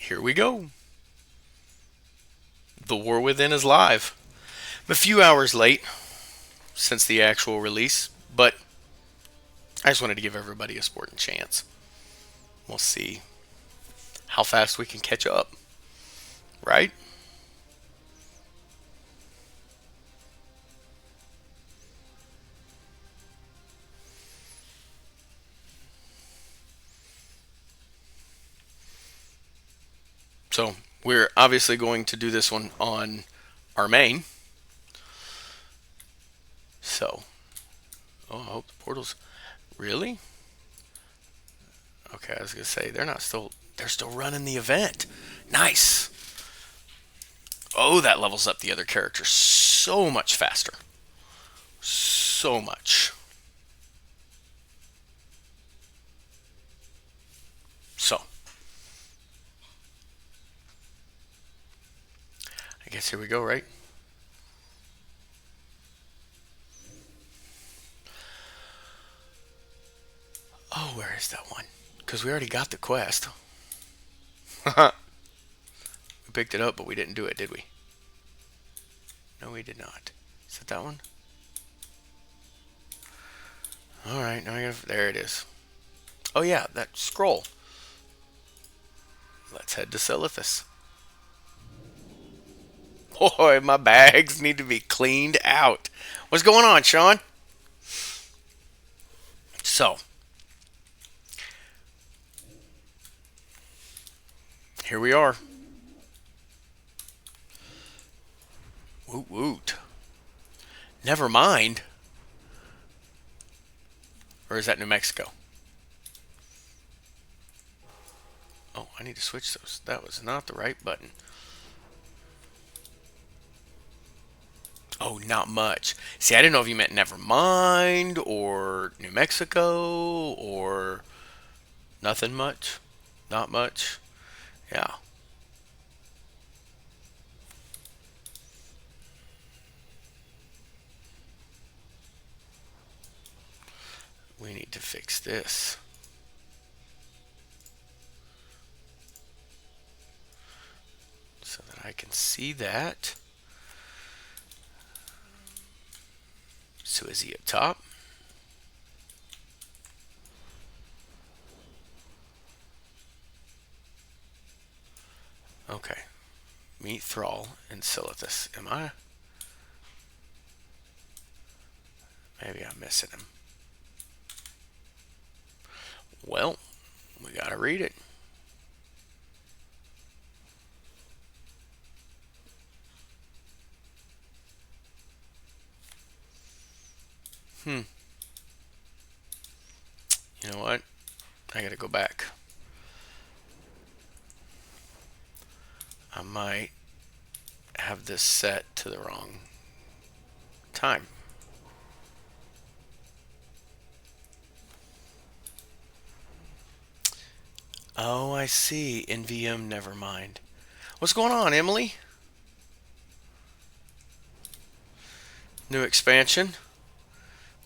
Here we go. The War Within is live. I'm a few hours late since the actual release, but I just wanted to give everybody a sporting chance. We'll see how fast we can catch up, right? So, we're obviously going to do this one on our main. So, oh, I hope the portals. Really? Okay, I was gonna say they're still running the event. Nice. Oh, that levels up the other characters so much faster. So much. So, I guess here we go, right? Oh, where is that one? Because we already got the quest. We picked it up, but we didn't do it, did we? No, we did not. Is it that one? Alright, now I gotta. There it is. Oh, yeah, that scroll. Let's head to Silithus. Boy, my bags need to be cleaned out. What's going on, Sean? So, here we are. Woot woot. Never mind. Or is that New Mexico? Oh, I need to switch those. That was not the right button. Oh, not much. See, I didn't know if you meant Nevermind or New Mexico or nothing much. Not much. Yeah. We need to fix this. So that I can see that. So is he up top? Okay. Meet Thrall and Silithus. Am I? Maybe I'm missing him. Well, we gotta read it. Hmm. You know what? I gotta go back. I might have this set to the wrong time. Oh, I see. NVM, never mind. What's going on, Emily? New expansion.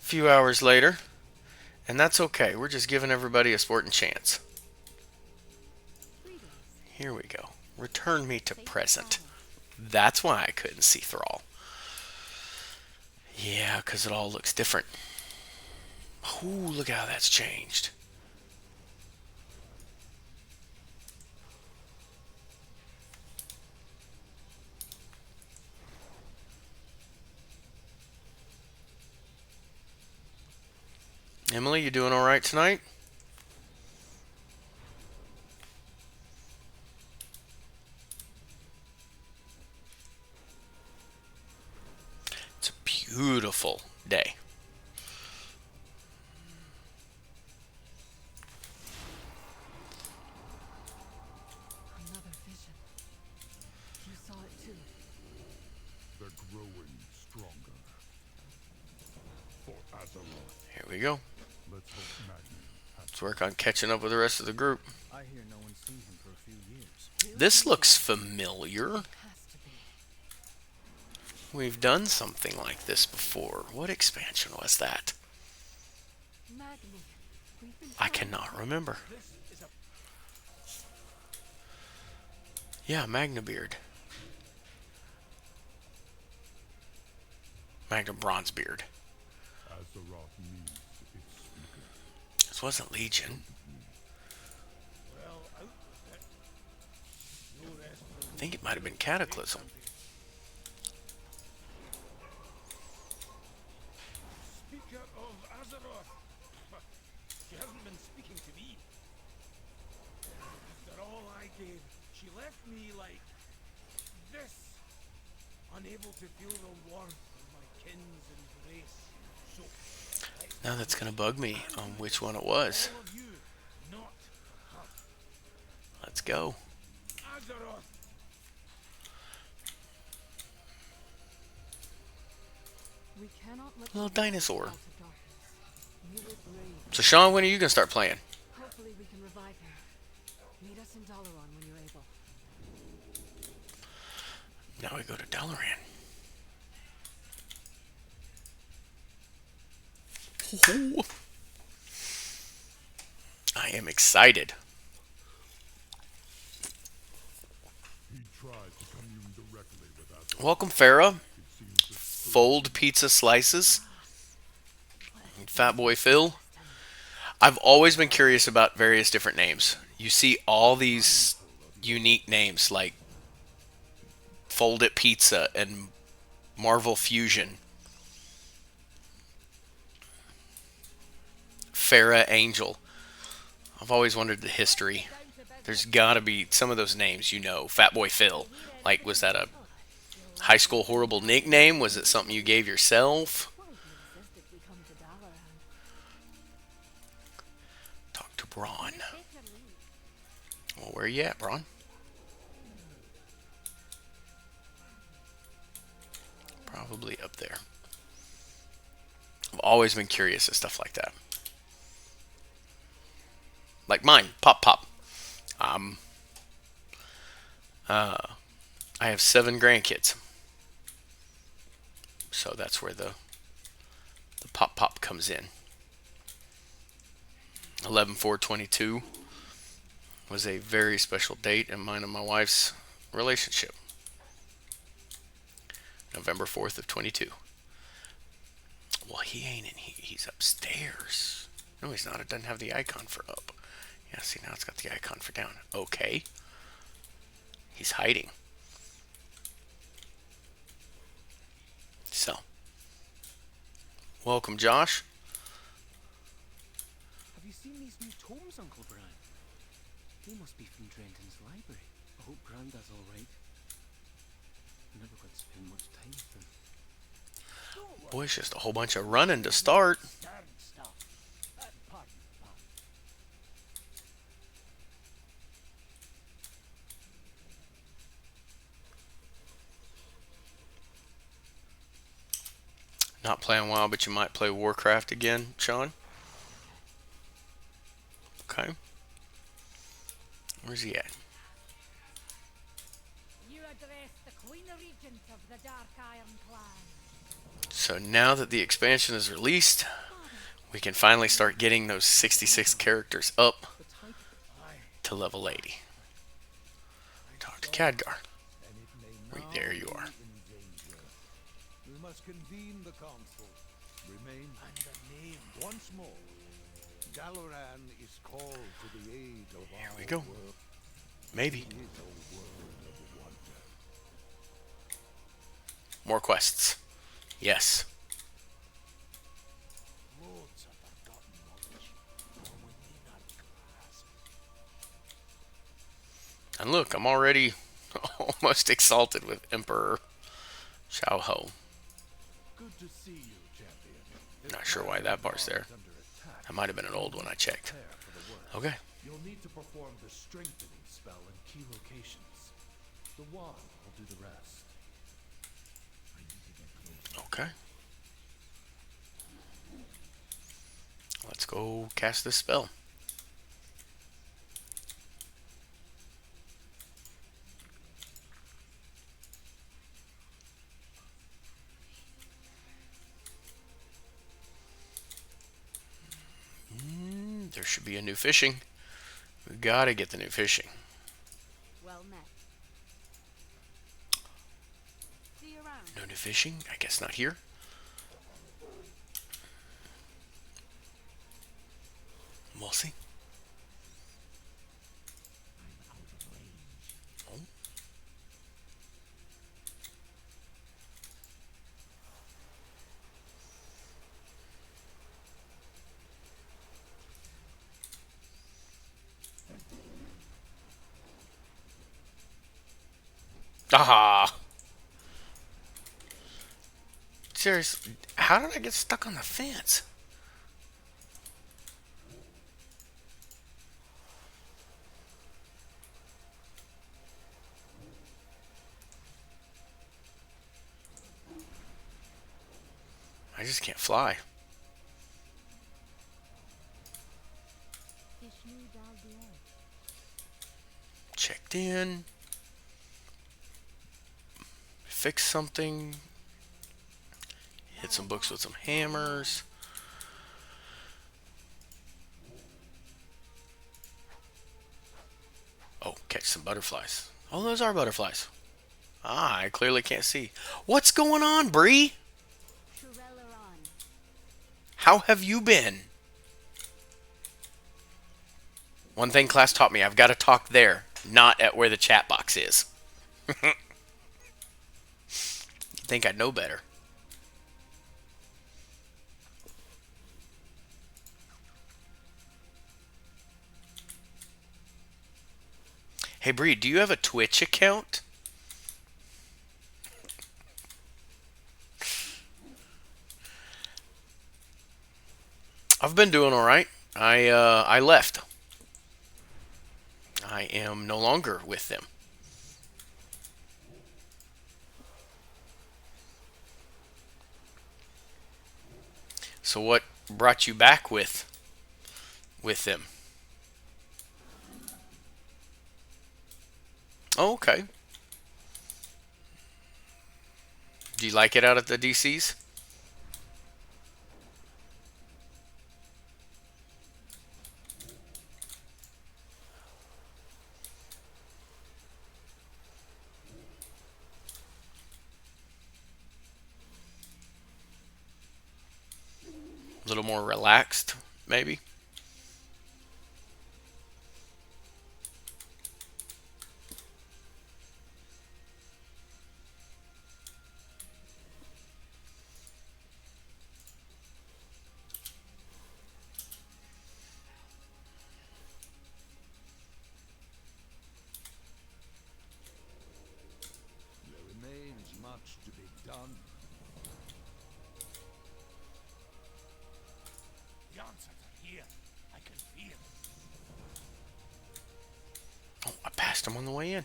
A few hours later. And that's okay. We're just giving everybody a sporting chance. Here we go. Return me to present. That's why I couldn't see Thrall. Yeah, because it all looks different. Ooh, look how that's changed. Emily, you doing all right tonight? It's a beautiful day. Another vision. You saw it too. They're growing stronger. For Azeroth, Here we go. let's hope Magni has Let's work on catching up with the rest of the group. I hear no one's seen him for a few years. This looks familiar. Has to be. We've done something like this before. What expansion was that? Magni. We've been I trying cannot remember. Yeah, Magna Beard. Magna Bronze Beard. Azeroth needs its speaker. This wasn't Legion. Well, out with it. No rest for I me think it might have until been the great Cataclysm. champion. Speaker of Azeroth. She hasn't been speaking to me. After all I gave, she left me like this. Unable to feel the warmth of my kin's embrace. So, Now that's gonna bug me on which one it was. all of you, not for her. Let's go. Azeroth! We cannot let Little the light dinosaur. out of darkness. We will brave. So Sean, when are you gonna start playing? Hopefully we can revive him. Meet us in Dalaran when you're able. Now we go to Dalaran. Ooh. I am excited. He tried to commune directly with Azeroth. Welcome, Farah. It seems the Fold pizza slices. And Fat Boy Phil. I've always been curious about various different names. You see all these unique names like Fold It Pizza and Marvel Fusion. Farah Angel. I've always wondered the history. There's gotta be some of those names, you know. Fat Boy Phil. Like, was that a high school horrible nickname? Was it something you gave yourself? Why do you insist that we come to Dalaran? Talk to Braun. Take your leave. Well, where you at, Braun? Probably up there. I've always been curious at stuff like that. Like mine, PopPop. I have 7 grandkids. So that's where the PopPop comes in. 11/4/22 was a very special date in mine and my wife's relationship. November 4th of 22. Well, he ain't in here. He's upstairs. No, he's not. It doesn't have the icon for up. Yeah, see, now it's got the icon for down. Okay. He's hiding. So. Welcome, Josh. Have you seen these new tomes, Uncle Brian? They must be from Drenton's library. I hope Grandad's all right. I never got to spend much time with him. Boy, it's just a whole bunch of running to start. Darn stuff. Pardon, pardon. Not playing WoW, but you might play Warcraft again, Sean. Okay. Where's he at? You address the Queen Regent of the Dark Iron Clan. So now that the expansion is released, we can finally start getting those 66 characters up to level 80. Talk to Khadgar. And it may Right now there you are. be in danger. We must convene the council. Remain and the name once more. Dalaran is called to the aid of Here our we go. world. Maybe. It is a world of wonder. More quests. Yes. Loads of forgotten knowledge. From within our grasp. And look, I'm already almost exalted with Emperor Xiao Ho. Good to see you, champion. Not sure why that bar's there. Under attack. That might have been an old one I checked. Prepare for the worst. Okay. You'll need to perform the strengthening spell in key locations. The wand will do the rest. I need to get closer. Okay. Let's go cast this spell. There should be a new fishing. We gotta get the new fishing. Well met. See you around. No new fishing? I guess not here. We'll see. Oh. Aha! Seriously, how did I get stuck on the fence? I just can't fly. Checked in. Fix something. Hit some books with some hammers. Oh, catch some butterflies. Oh, those are butterflies. Ah, I clearly can't see. What's going on, Bree? How have you been? One thing class taught me, I've got to talk there, not at where the chat box is. You'd think I'd know better. Hey, Bree, do you have a Twitch account? I've been doing all right. I left. I am no longer with them. So what brought you back with them? Oh, okay. Do you like it out at the DCs? A little more relaxed, maybe? There remains much to be done. The answers are here. I can feel it. Oh, I passed him on the way in.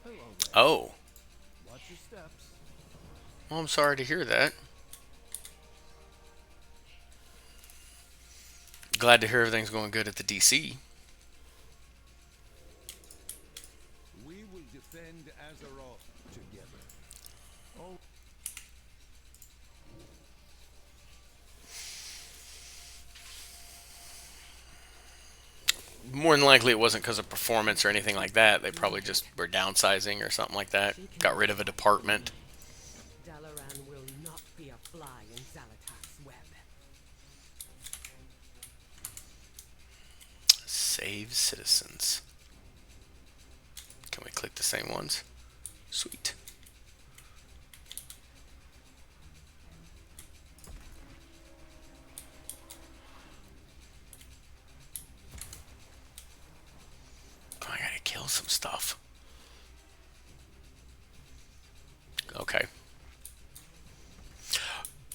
Hello there. Oh. Watch your steps. Well, I'm sorry to hear that. Glad to hear everything's going good at the DC. We will defend Azeroth together. Oh. More than likely it wasn't because of performance or anything like that. They probably just were downsizing or something like that. Got rid of a department. Dalaran will not be a fly in Zalatak's web. Save citizens. Can we click the same ones? Sweet. Oh, I gotta kill some stuff. Okay.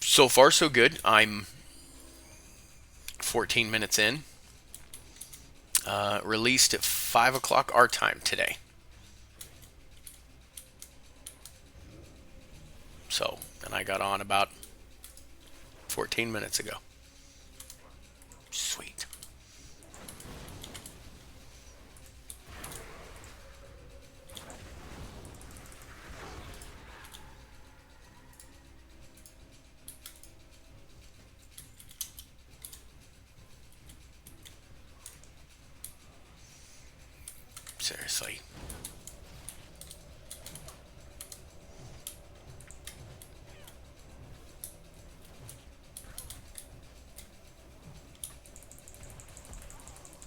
So far, so good. I'm 14 minutes in. Released at 5 o'clock our time today. So, and I got on about 14 minutes ago. Sweet. Seriously.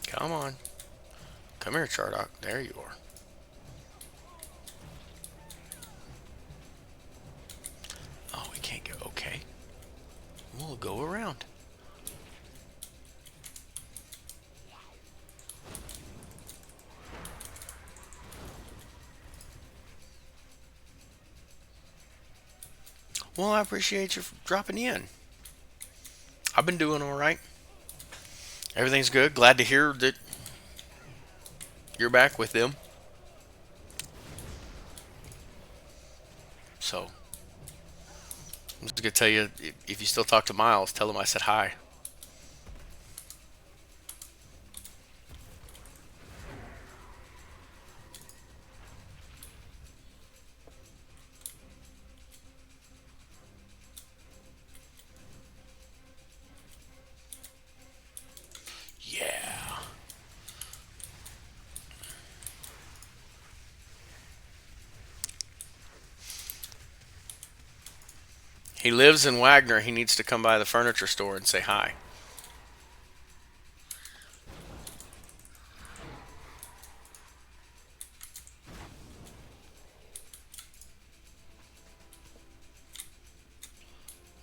Come on. Come here, Chardock. There you are. Oh, we can't go. Okay. We'll go around. Well, I appreciate you dropping in. I've been doing all right. Everything's good. Glad to hear that you're back with them. So, I'm just going to tell you, if you still talk to Miles, tell him I said hi. Yeah. He lives in Wagner. He needs to come by the furniture store and say hi.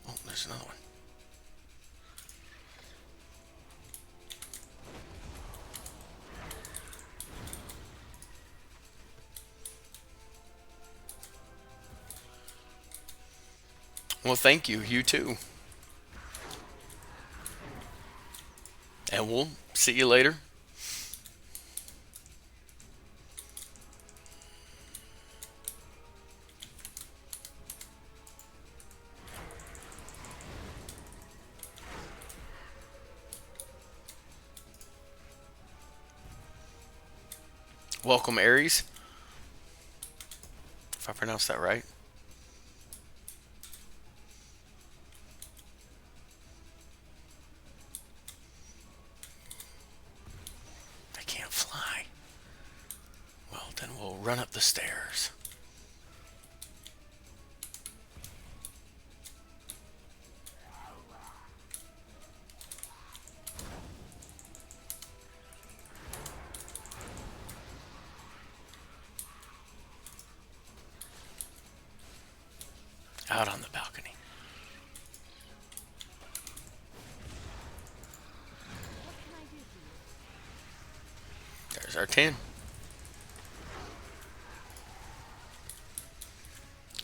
Oh, there's another one. Well, thank you. You too. And we'll see you later. Welcome, Aries. If I pronounced that right. I can't fly. Well, then we'll run up the stairs. Out on the balcony. There's our 10.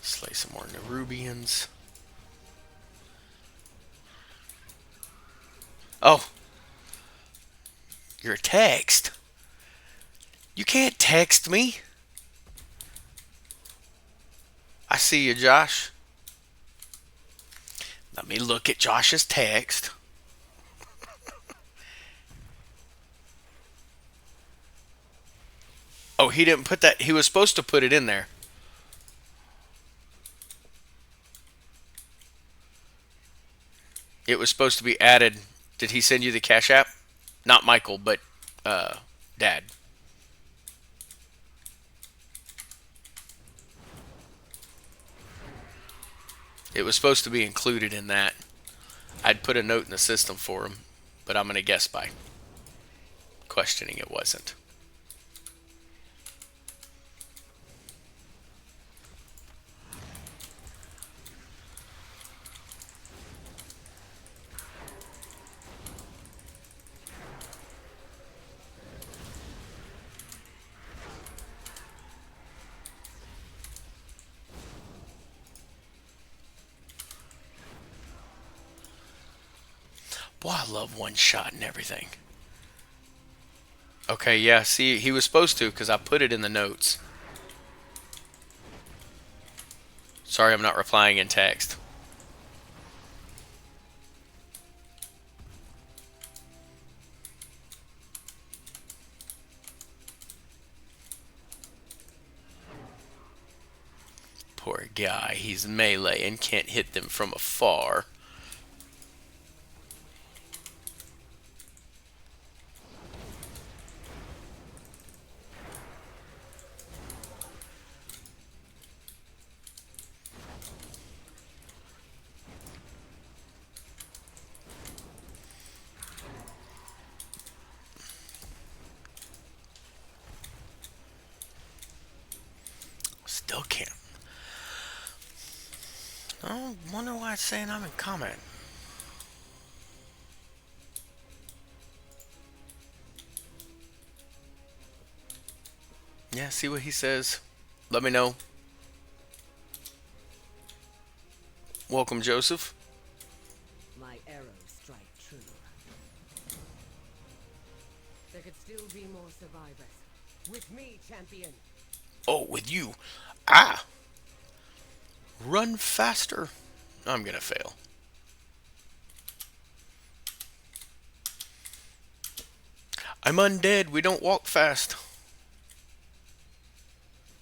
Slay some more Nerubians. Oh. You're a text. You can't text me. I see you, Josh. Let me look at Josh's text. Oh, he didn't put that. He was supposed to put it in there. It was supposed to be added. Did he send you the Cash App? Not Michael, but Dad. It was supposed to be included in that. I'd put a note in the system for him, but I'm going to guess by questioning it wasn't. Boy, I love one shot and everything. Okay, yeah, see, he was supposed to because I put it in the notes. Sorry, I'm not replying in text. Poor guy, he's melee and can't hit them from afar. Still can't. I wonder why it's saying I'm in comment. Yeah, see what he says. Let me know. Welcome, Joseph. My arrows strike true. There could still be more survivors. With me, champion. Oh, with you. Ah! Run faster. I'm gonna fail. I'm undead. We don't walk fast.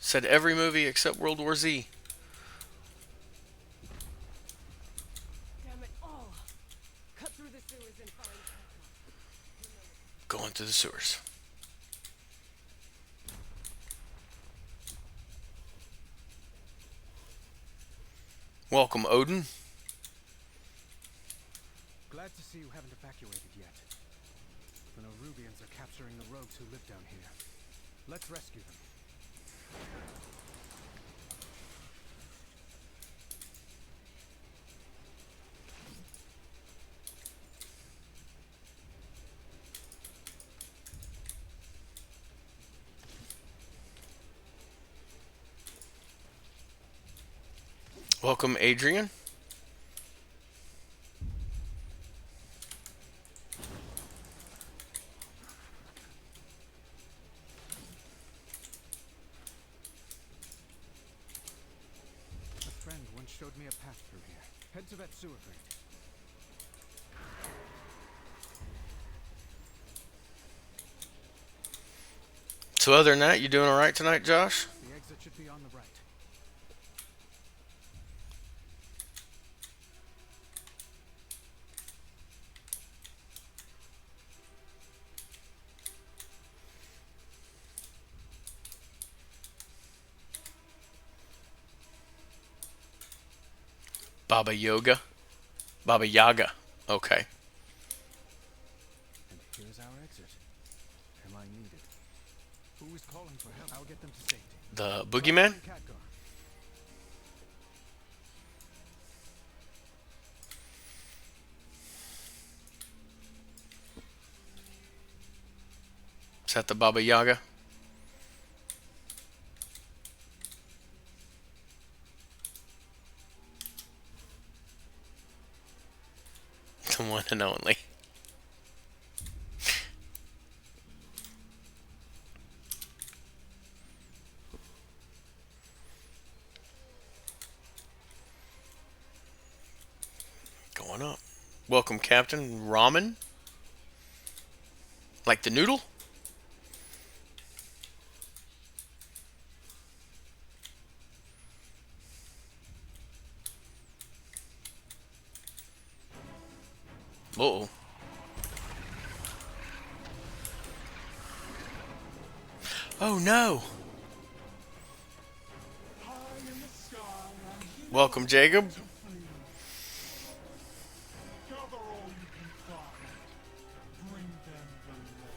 Said every movie except World War Z. Damn it all. Cut through the sewers and find PopPop. Going through the sewers. Welcome, Odin. Glad to see you haven't evacuated yet. The Norubians are capturing the rogues who live down here. Let's rescue them. Welcome, Adrian. A friend once showed me a path through here. Head to that sewer grate. So other than that, you doing all right tonight, Josh? The exit should be on the right. Baba Yoga? Baba Yaga. Okay. And here's our exit. Am I needed? Who is calling for help? I'll get them to safety. The Boogeyman? Khadgar. Is that the Baba Yaga? The one and only. Going up. Welcome, Captain. Ramen? Like the noodle? Uh-oh. Oh no! Welcome, Jacob. Gather all you can find. Bring them below.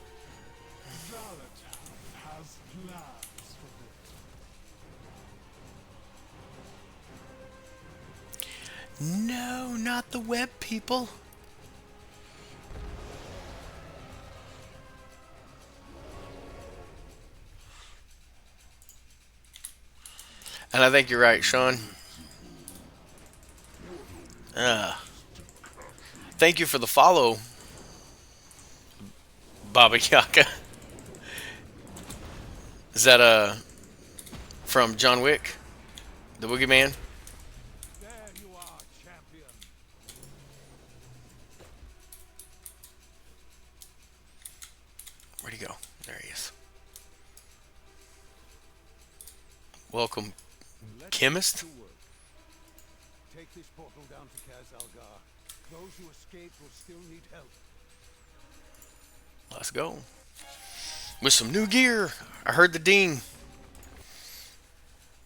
Zalatan has plans for them. No, not the web people. And I think you're right, Sean. Thank you for the follow, Baba Yaga. Is that from John Wick, the Boogeyman? There you are, champion. Where'd he go? There he is. Welcome, Let's Chemist. get to work. Take this portal down to Kaz-Algar. Those who escape will still need help. Let's go. With some new gear. I heard the ding.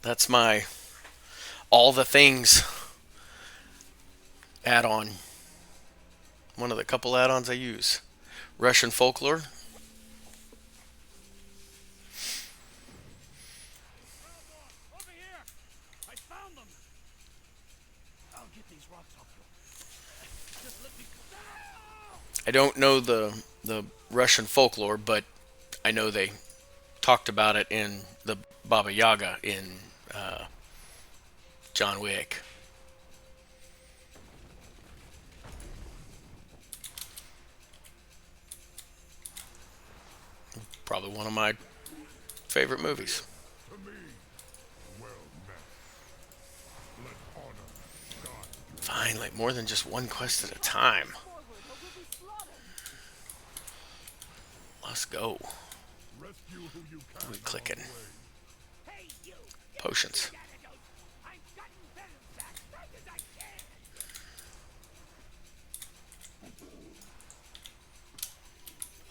That's my all the things add-on. One of the couple add-ons I use. Russian folklore. Over here! I don't know the Russian folklore, but I know they talked about it in the Baba Yaga in John Wick. Probably one of my favorite movies. To me, well met. Let honor guide you. Fine, like more than just one quest at a time. Forward, or we'll be slaughtered. Let's go. Rescue who you can. We clicking. Hey, you! Potions. Antidote! I've gotten venom as fast as I can!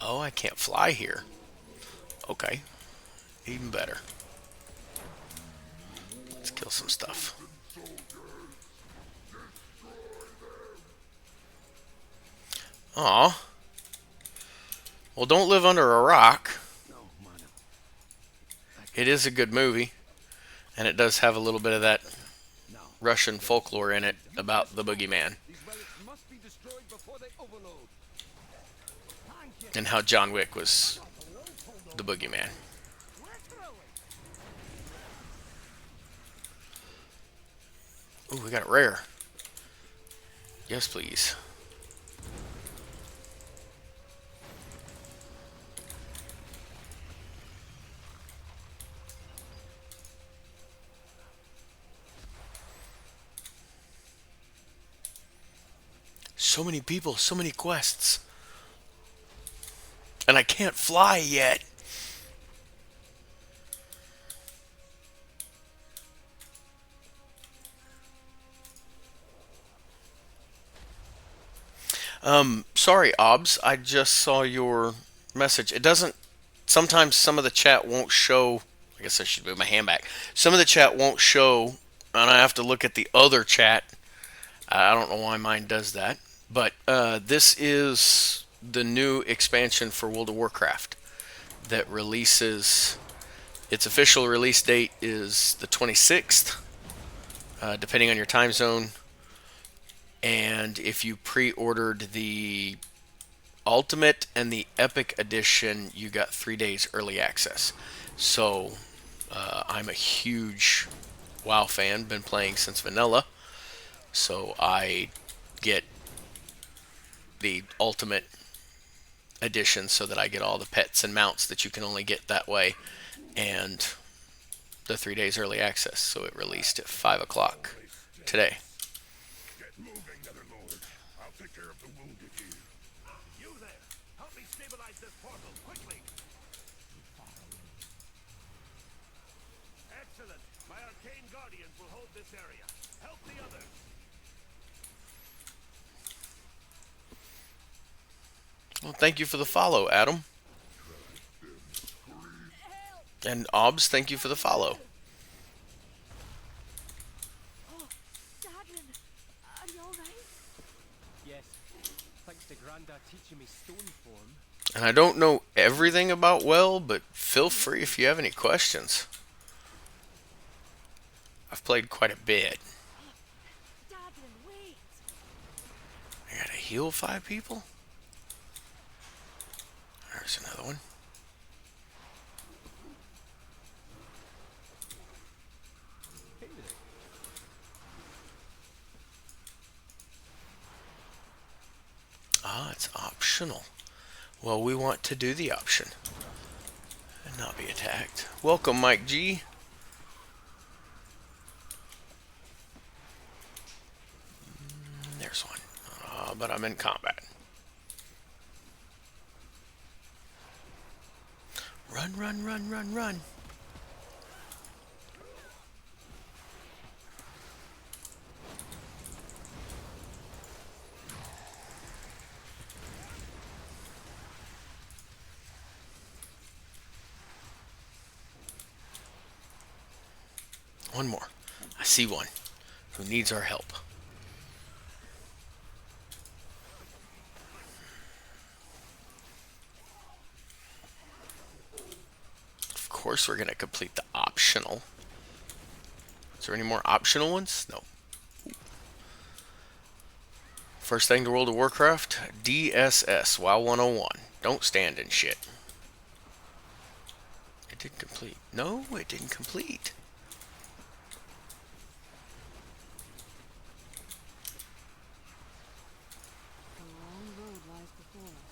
Oh, I can't fly here. Okay. Even better. Let's kill some stuff. Aw. Well, don't live under a rock. No, man. It is a good movie. And it does have a little bit of that No. Russian folklore in it about the boogeyman. These relics must be destroyed before they overload. And how John Wick was the boogeyman. Ooh, we got it rare. Yes, please. So many people, so many quests. And I can't fly yet. Sorry, Obs. I just saw your message. It doesn't. Sometimes some of the chat won't show. I guess I should move my hand back. Some of the chat won't show, and I have to look at the other chat. I don't know why mine does that. But this is the new expansion for World of Warcraft that releases. Its official release date is the 26th, depending on your time zone. And if you pre-ordered the Ultimate and the Epic Edition, you got 3 days early access. So I'm a huge WoW fan, been playing since vanilla. So I get the Ultimate Edition so that I get all the pets and mounts that you can only get that way. And the 3 days early access. So it released at 5 o'clock today. Get moving, Netherlord. I'll take care of the wounded here. You there! Help me stabilize this portal, quickly! Excellent! My arcane guardians will hold this area. Help the others! Well, thank you for the follow, Adam. And Obs, thank you for the follow. Oh, Dadlin, are you alright? Yes. Thanks to Grandad teaching me stone form. And I don't know everything about WoW, but feel free if you have any questions. I've played quite a bit. Dadlin, wait. I gotta heal 5 people? There's another one. Ah, it's optional. Well, we want to do the option and not be attacked. Welcome, Mike G. There's one. But I'm in combat. Run, run, run, run, run. One more. I see one who needs our help. Of course we're going to complete the optional. Is there any more optional ones? No. First thing to World of Warcraft, DSS, WoW 101. Don't stand in shit. It didn't complete. No, it didn't complete. A long road lies before us.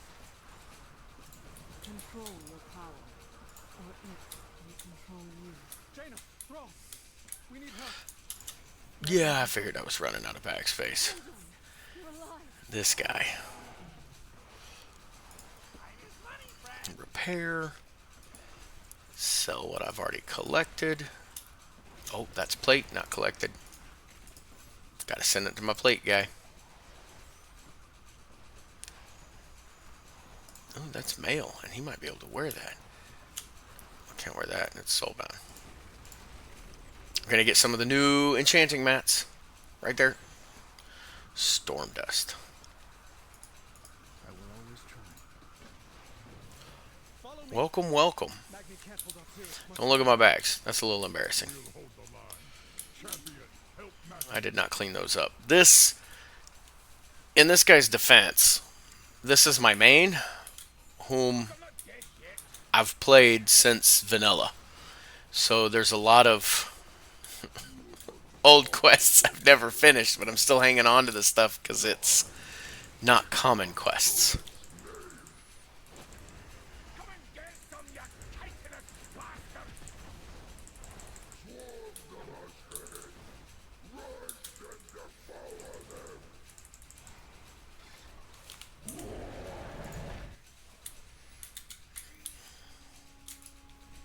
Control your power, or it will control you. Jaina, Thrall, we need help. Yeah, I figured I was running out of backspace. You're alive. This guy. Repair. Sell what I've already collected. Oh, that's plate, not collected. Gotta send it to my plate guy. Oh, that's mail, and he might be able to wear that. I can't wear that, and it's soulbound. I'm gonna get some of the new enchanting mats. Right there. Storm dust. I will always try. Follow me. Welcome, welcome. Magni can't hold off Zerus. Don't look at my bags. That's a little embarrassing. We'll hold the line. Champion, help Master. I did not clean those up. This, in this guy's defense, this is my main, whom I've played since vanilla. So there's a lot of old quests I've never finished, but I'm still hanging on to this stuff because it's not common quests. Come and get some, you titanous bastard!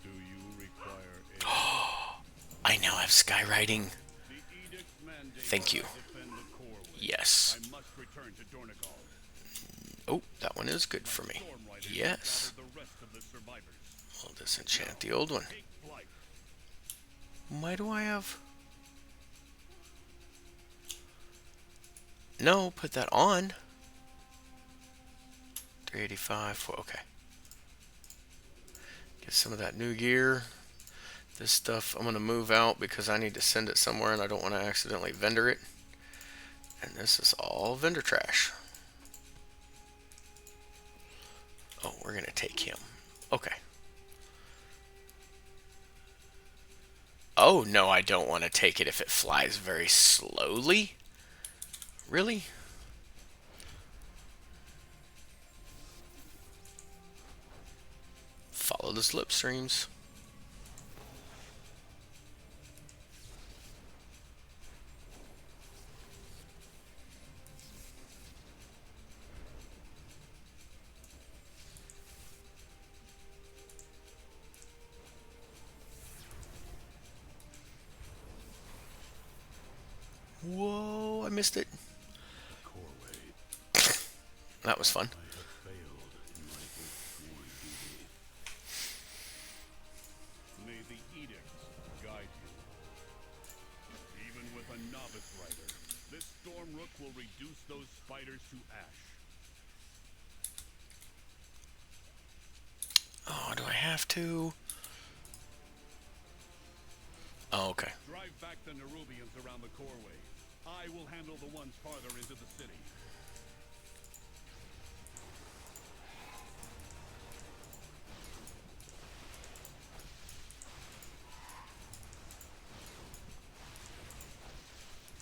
Do you require aid? I now have skywriting. The edict mandates Thank you. I defend the core wing. Yes. I must return to Dornigal. Oh, that one is good for me. Storm Riders Yes. will gather the rest of the survivors. We'll disenchant the old one. Take flight. Why do I have... No, put that on. 385, okay. Get some of that new gear. This stuff I'm going to move out because I need to send it somewhere and I don't want to accidentally vendor it. And this is all vendor trash. Oh, we're going to take him. Okay. Oh, no, I don't want to take it if it flies very slowly. Really? Follow the slipstreams. Whoa, I missed it. That was fun. May the edicts guide you. Even with a novice rider, this storm rook will reduce those spiders to ash. Oh, do I have to? Oh, okay. Drive back the Nerubians around the coreway. I will handle the ones farther into the city.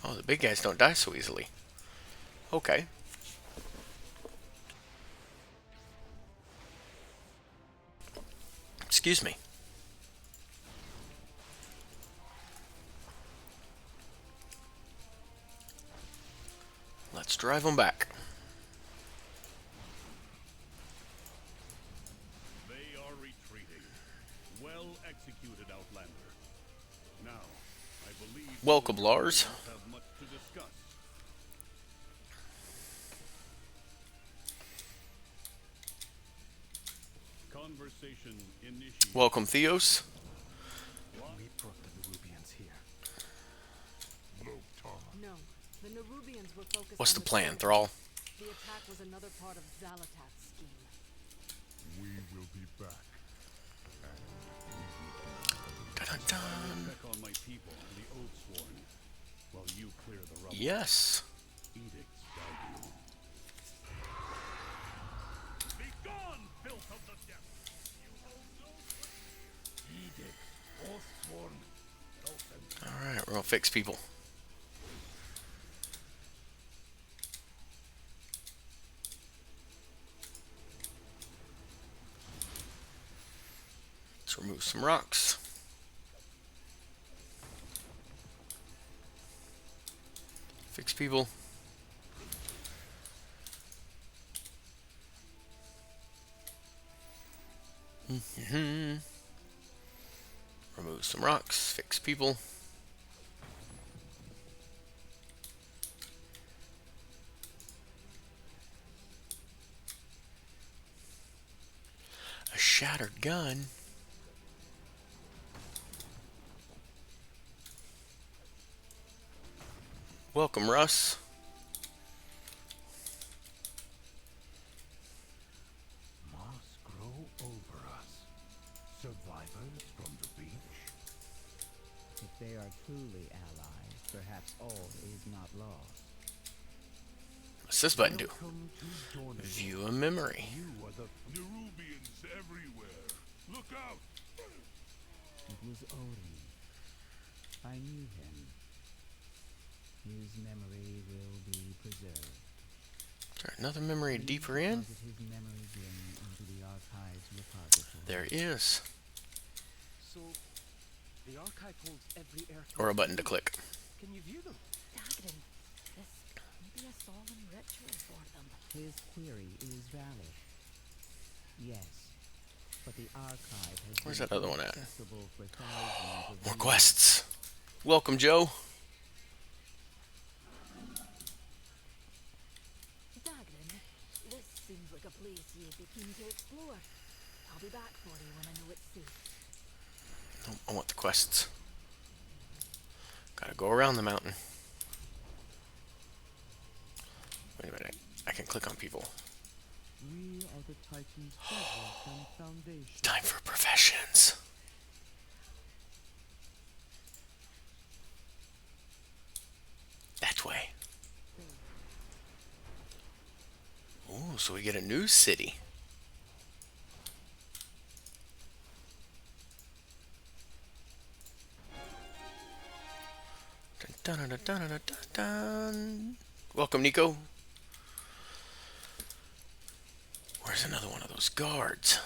Oh, the big guys don't die so easily. Okay. Excuse me. Let's drive them back. They are retreating. Well executed, Outlander. Now, I believe Welcome, Lars. we have much to discuss. Conversation initiated. Welcome, Theos. We brought the Nerubians here. No, the Nerubians were focused What's on the plan, storm. Thrall? The attack was another part of Zalatat's scheme. We will be back. Dun-dun-dun. Check on my people and the Oathsworn while you clear the rubble. Yes. Edicts guide you. Alright, we're gonna fix people. Let's remove some rocks. Fix people. Remove some rocks. Fix people. A shattered gun. Welcome, Russ. Moss grow over us. Survivors from the beach. If they are truly allies, perhaps all is not lost. What's this button do? Welcome to Dorne. View a memory. You are the Nerubians everywhere. Look out! It was Odin. I knew him. His memory will be preserved. Is there another memory deeper in? Deposit his memories into the archive's repository. There is. So, the archive holds every Earth. Or a button to click. Can you view them? Dagrin, this may be a solemn ritual for them. His theory is valid. Yes, but the archive has Where's been that other one at? inaccessible for thousands of More years. quests. Welcome, Joe. Dagrin, this seems like a place you'd be keen to explore. I'll be back for you when I know it's safe. Oh, I want the quests. Gotta go around the mountain. Wait a minute. I can click on people. We are the Titan's bedrock and foundation. Time for professions. That way. Ooh, so we get a new city. Dun, dun, dun, dun, dun, dun, dun. Welcome, Nico. Where's another one of those guards?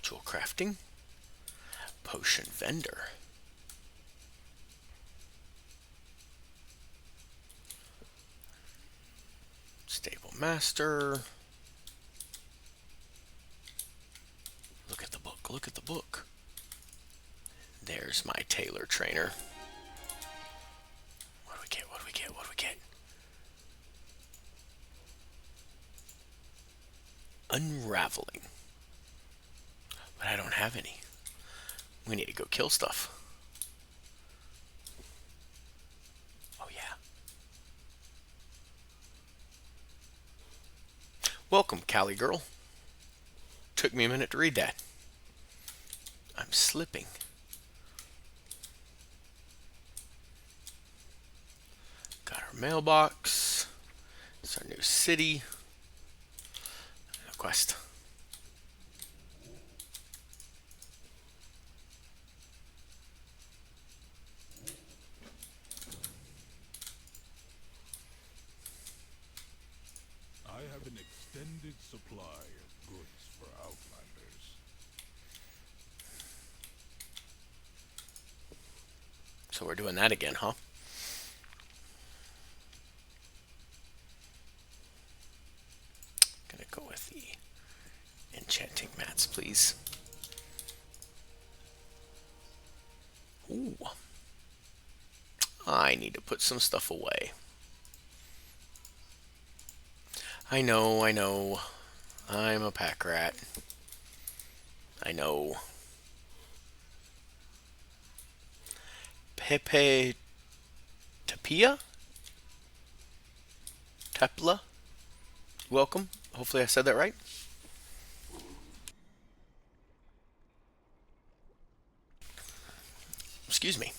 Tool crafting. Potion vendor. Stable master. Look at the book. Look at the book. There's my tailor trainer. What do we get? What do we get? What do we get? Unraveling. But I don't have any. We need to go kill stuff. Oh yeah. Welcome, Callie girl. Took me a minute to read that. I'm slipping. Got our mailbox. It's our new city. A quest. I have an extended supply of goods for Outlanders. So we're doing that again, huh? Gonna go with the enchanting mats, please. Ooh. I need to put some stuff away. I know, I know. I'm a pack rat. I know. Pepe Tapia? Tepla? Welcome. Hopefully I said that right. Excuse me.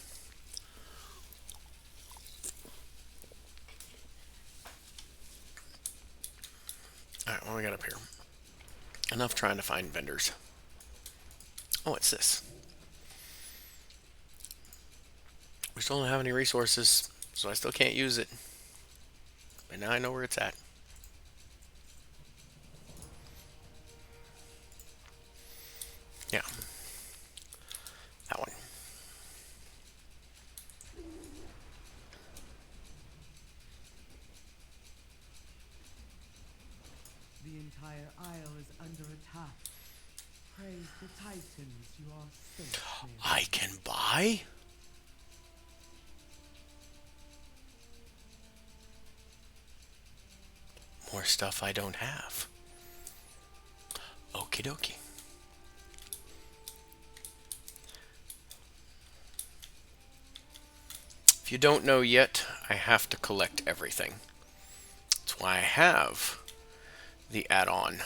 Alright, what do we got up here? Enough trying to find vendors. Oh, it's this. We still don't have any resources, so I still can't use it. But now I know where it's at. Yeah. That one. The entire isle is under attack. Praise the Titans, you are safe. I can buy? More stuff I don't have. Okie dokie. If you don't know yet, I have to collect everything. That's why I have the add-on,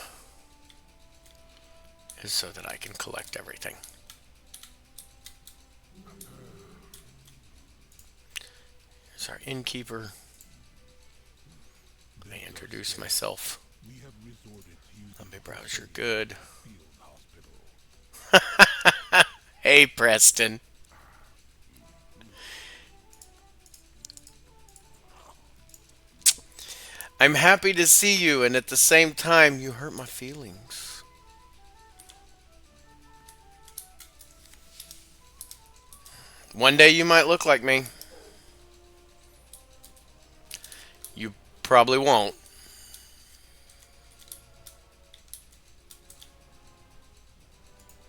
is so that I can collect everything. Here's our innkeeper. Let me introduce myself. We have resorted to using Let me browse your good. field hospital. Hey, Preston. I'm happy to see you, and at the same time, you hurt my feelings. One day you might look like me. You probably won't.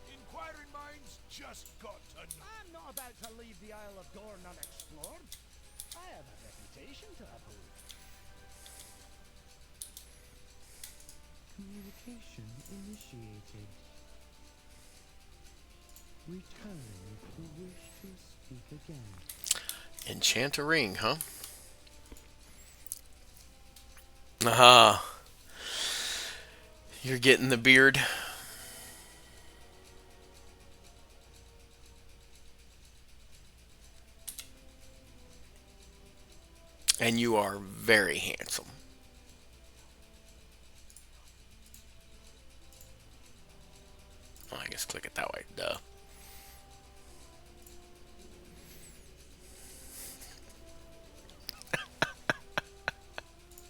Inquiring minds just got to know. I'm not about to leave the Isle of Dorn unexplored. I have a reputation to uphold. Communication initiated. Return if you wish to speak again. Enchant a ring, huh? Aha. You're getting the beard. And you are very handsome. Oh, I guess click it that way. Duh.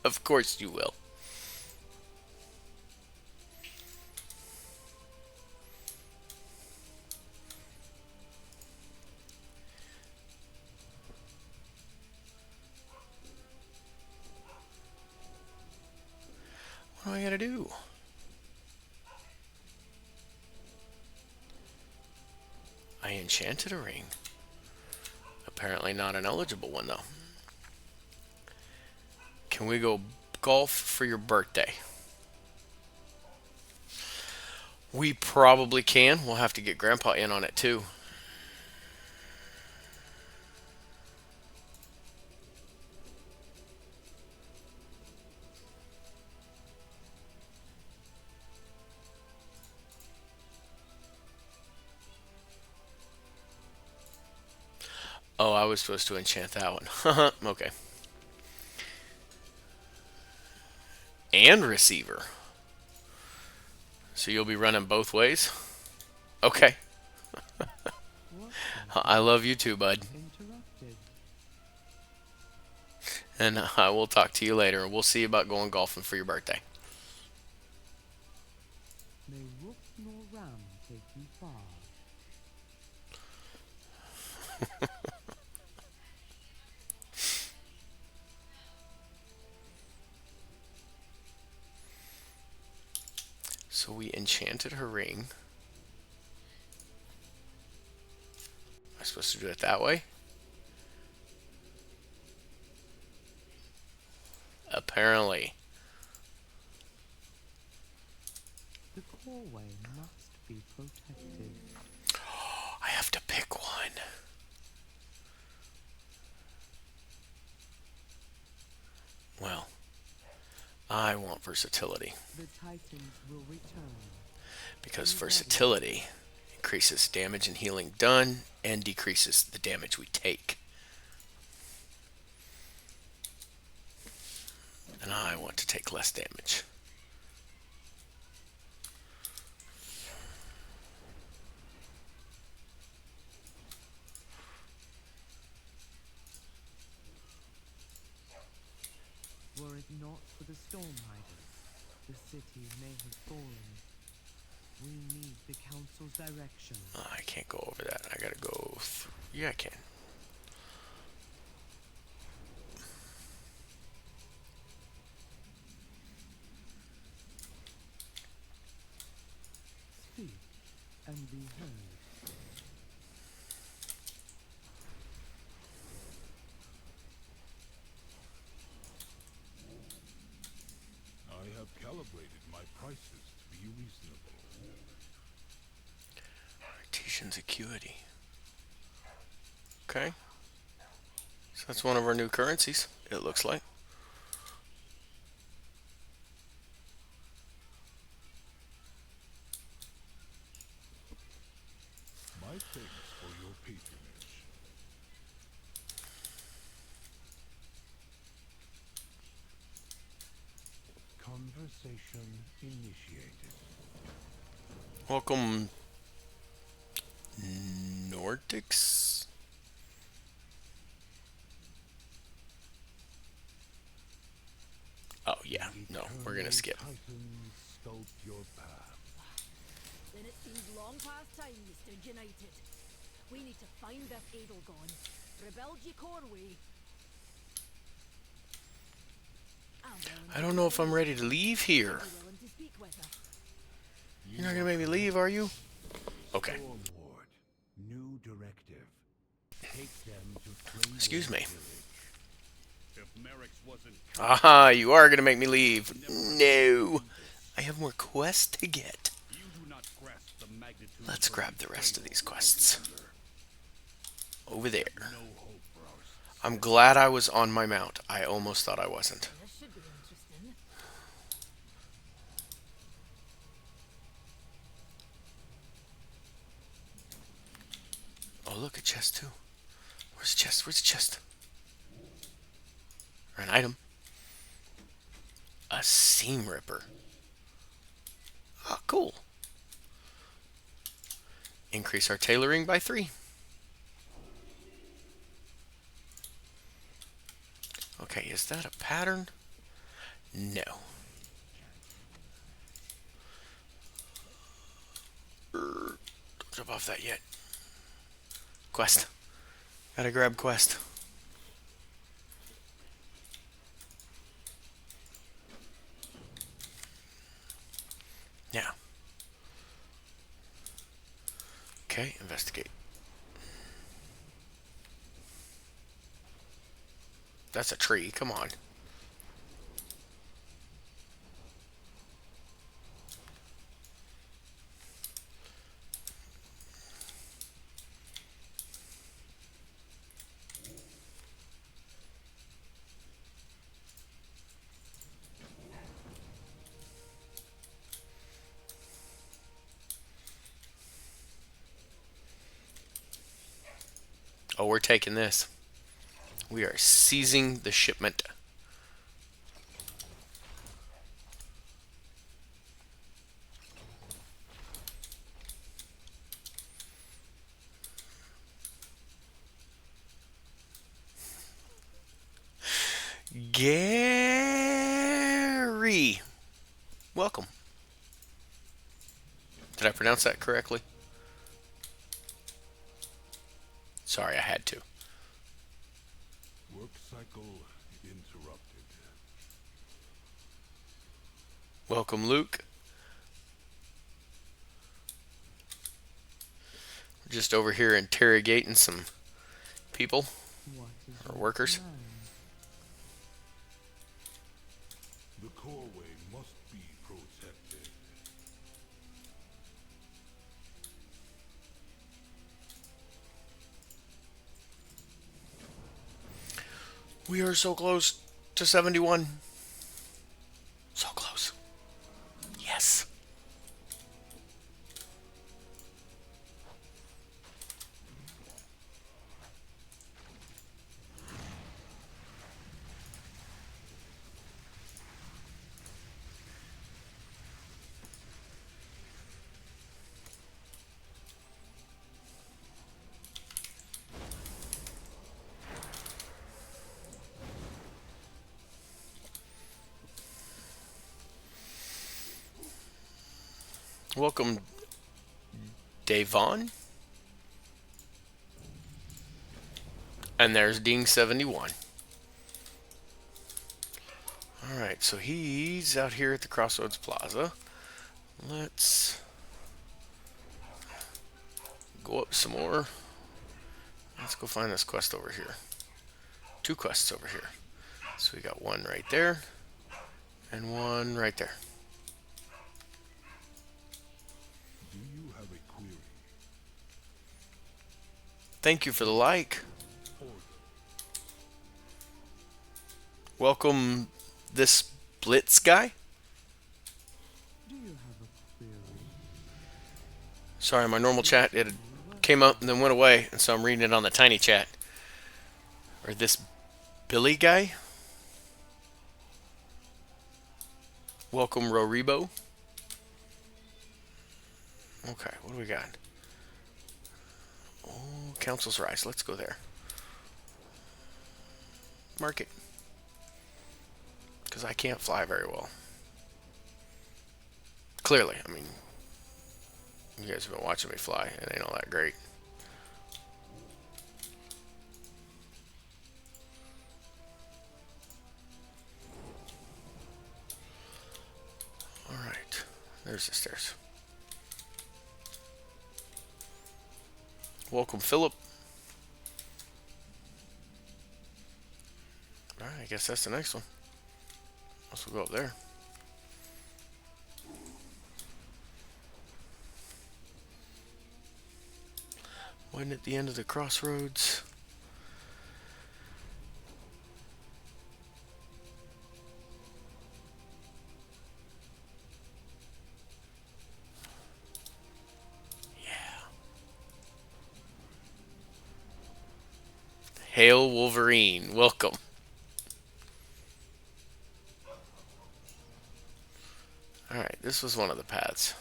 Of course you will. What do I gotta do? I enchanted a ring. Apparently not an eligible one, though. Can we go golf for your birthday? We probably can. We'll have to get Grandpa in on it, too. Oh, I was supposed to enchant that one. Okay. And receiver. So you'll be running both ways? Okay. What I love you too, bud. interrupted? And I will talk to you later. We'll see about going golfing for your birthday. May rook nor ram take you far. So we enchanted her ring. Am I supposed to do it that way? Apparently. The coreway must be protected. I have to pick one. Well, I want versatility. The Titans will return. Because versatility increases damage and healing done and decreases the damage we take. And I want to take less damage. not for the Storm Riders, the city may have fallen. We need the Council's direction. I can't go over that. I gotta go through. Yeah, I can. Speak and be heard. I have calibrated my prices to be reasonable. Artesian's acuity. Okay. So that's one of our new currencies, it looks like. My thanks for your patronage. Conversation initiated. Welcome, Nordics. Oh yeah, no, we're gonna skip. Titans sculpt your path. Then it seems long past time we stood united. We need to find this Edelgon, rebuild ye Corway. I don't know if I'm ready to leave here. Willing to speak with us. You're not gonna make me leave, are you? Okay. Storm Ward, new directive. Take them to Flame Excuse me. If Merrick's wasn't Aha, you are gonna make me leave. No. I have more quests to get. you do not grasp the magnitude. Let's of grab the rest of these quests. Over there. no hope for our I'm glad I was on my mount. I almost thought I wasn't. This should be interesting. Oh, look, a chest too. Where's the chest? Where's the chest? Or an item. A seam ripper. Oh, cool. Increase our tailoring by 3. Okay, is that a pattern? No. Don't jump off that yet. Quest. Gotta grab quest. Now. Okay, investigate. That's a tree, come on. Oh, we're taking this. We are seizing the shipment. Gary! Welcome. Did I pronounce that correctly? Sorry, I had to. Work cycle interrupted. Welcome, Luke. We're just over here interrogating some people, What is or your workers. plan? The Corway must be protected. We are so close to 71. So close. Yes. Welcome, Davon. And there's Ding71. Alright, so he's out here at the Crossroads Plaza. Let's go up some more. Let's go find this quest over here. Two quests over here. So we got one right there and one right there. Do you have a query? Thank you for the like. Order. Welcome, this Blitz guy. Do you have a query? Sorry, my normal chat, it came up and then went away, and so I'm reading it on the tiny chat. Or this Billy guy. Welcome, Roribo. Okay, what do we got? Oh, Council's Rise. Let's go there. Market. Because I can't fly very well. Clearly, I mean, you guys have been watching me fly. It ain't all that great. Alright. There's the stairs. Welcome, Philip. Alright, I guess that's the next one. Let's go up there. Waiting at the end of the crossroads. Yeah. Hail Wolverine, welcome. Alright, this was one of the paths.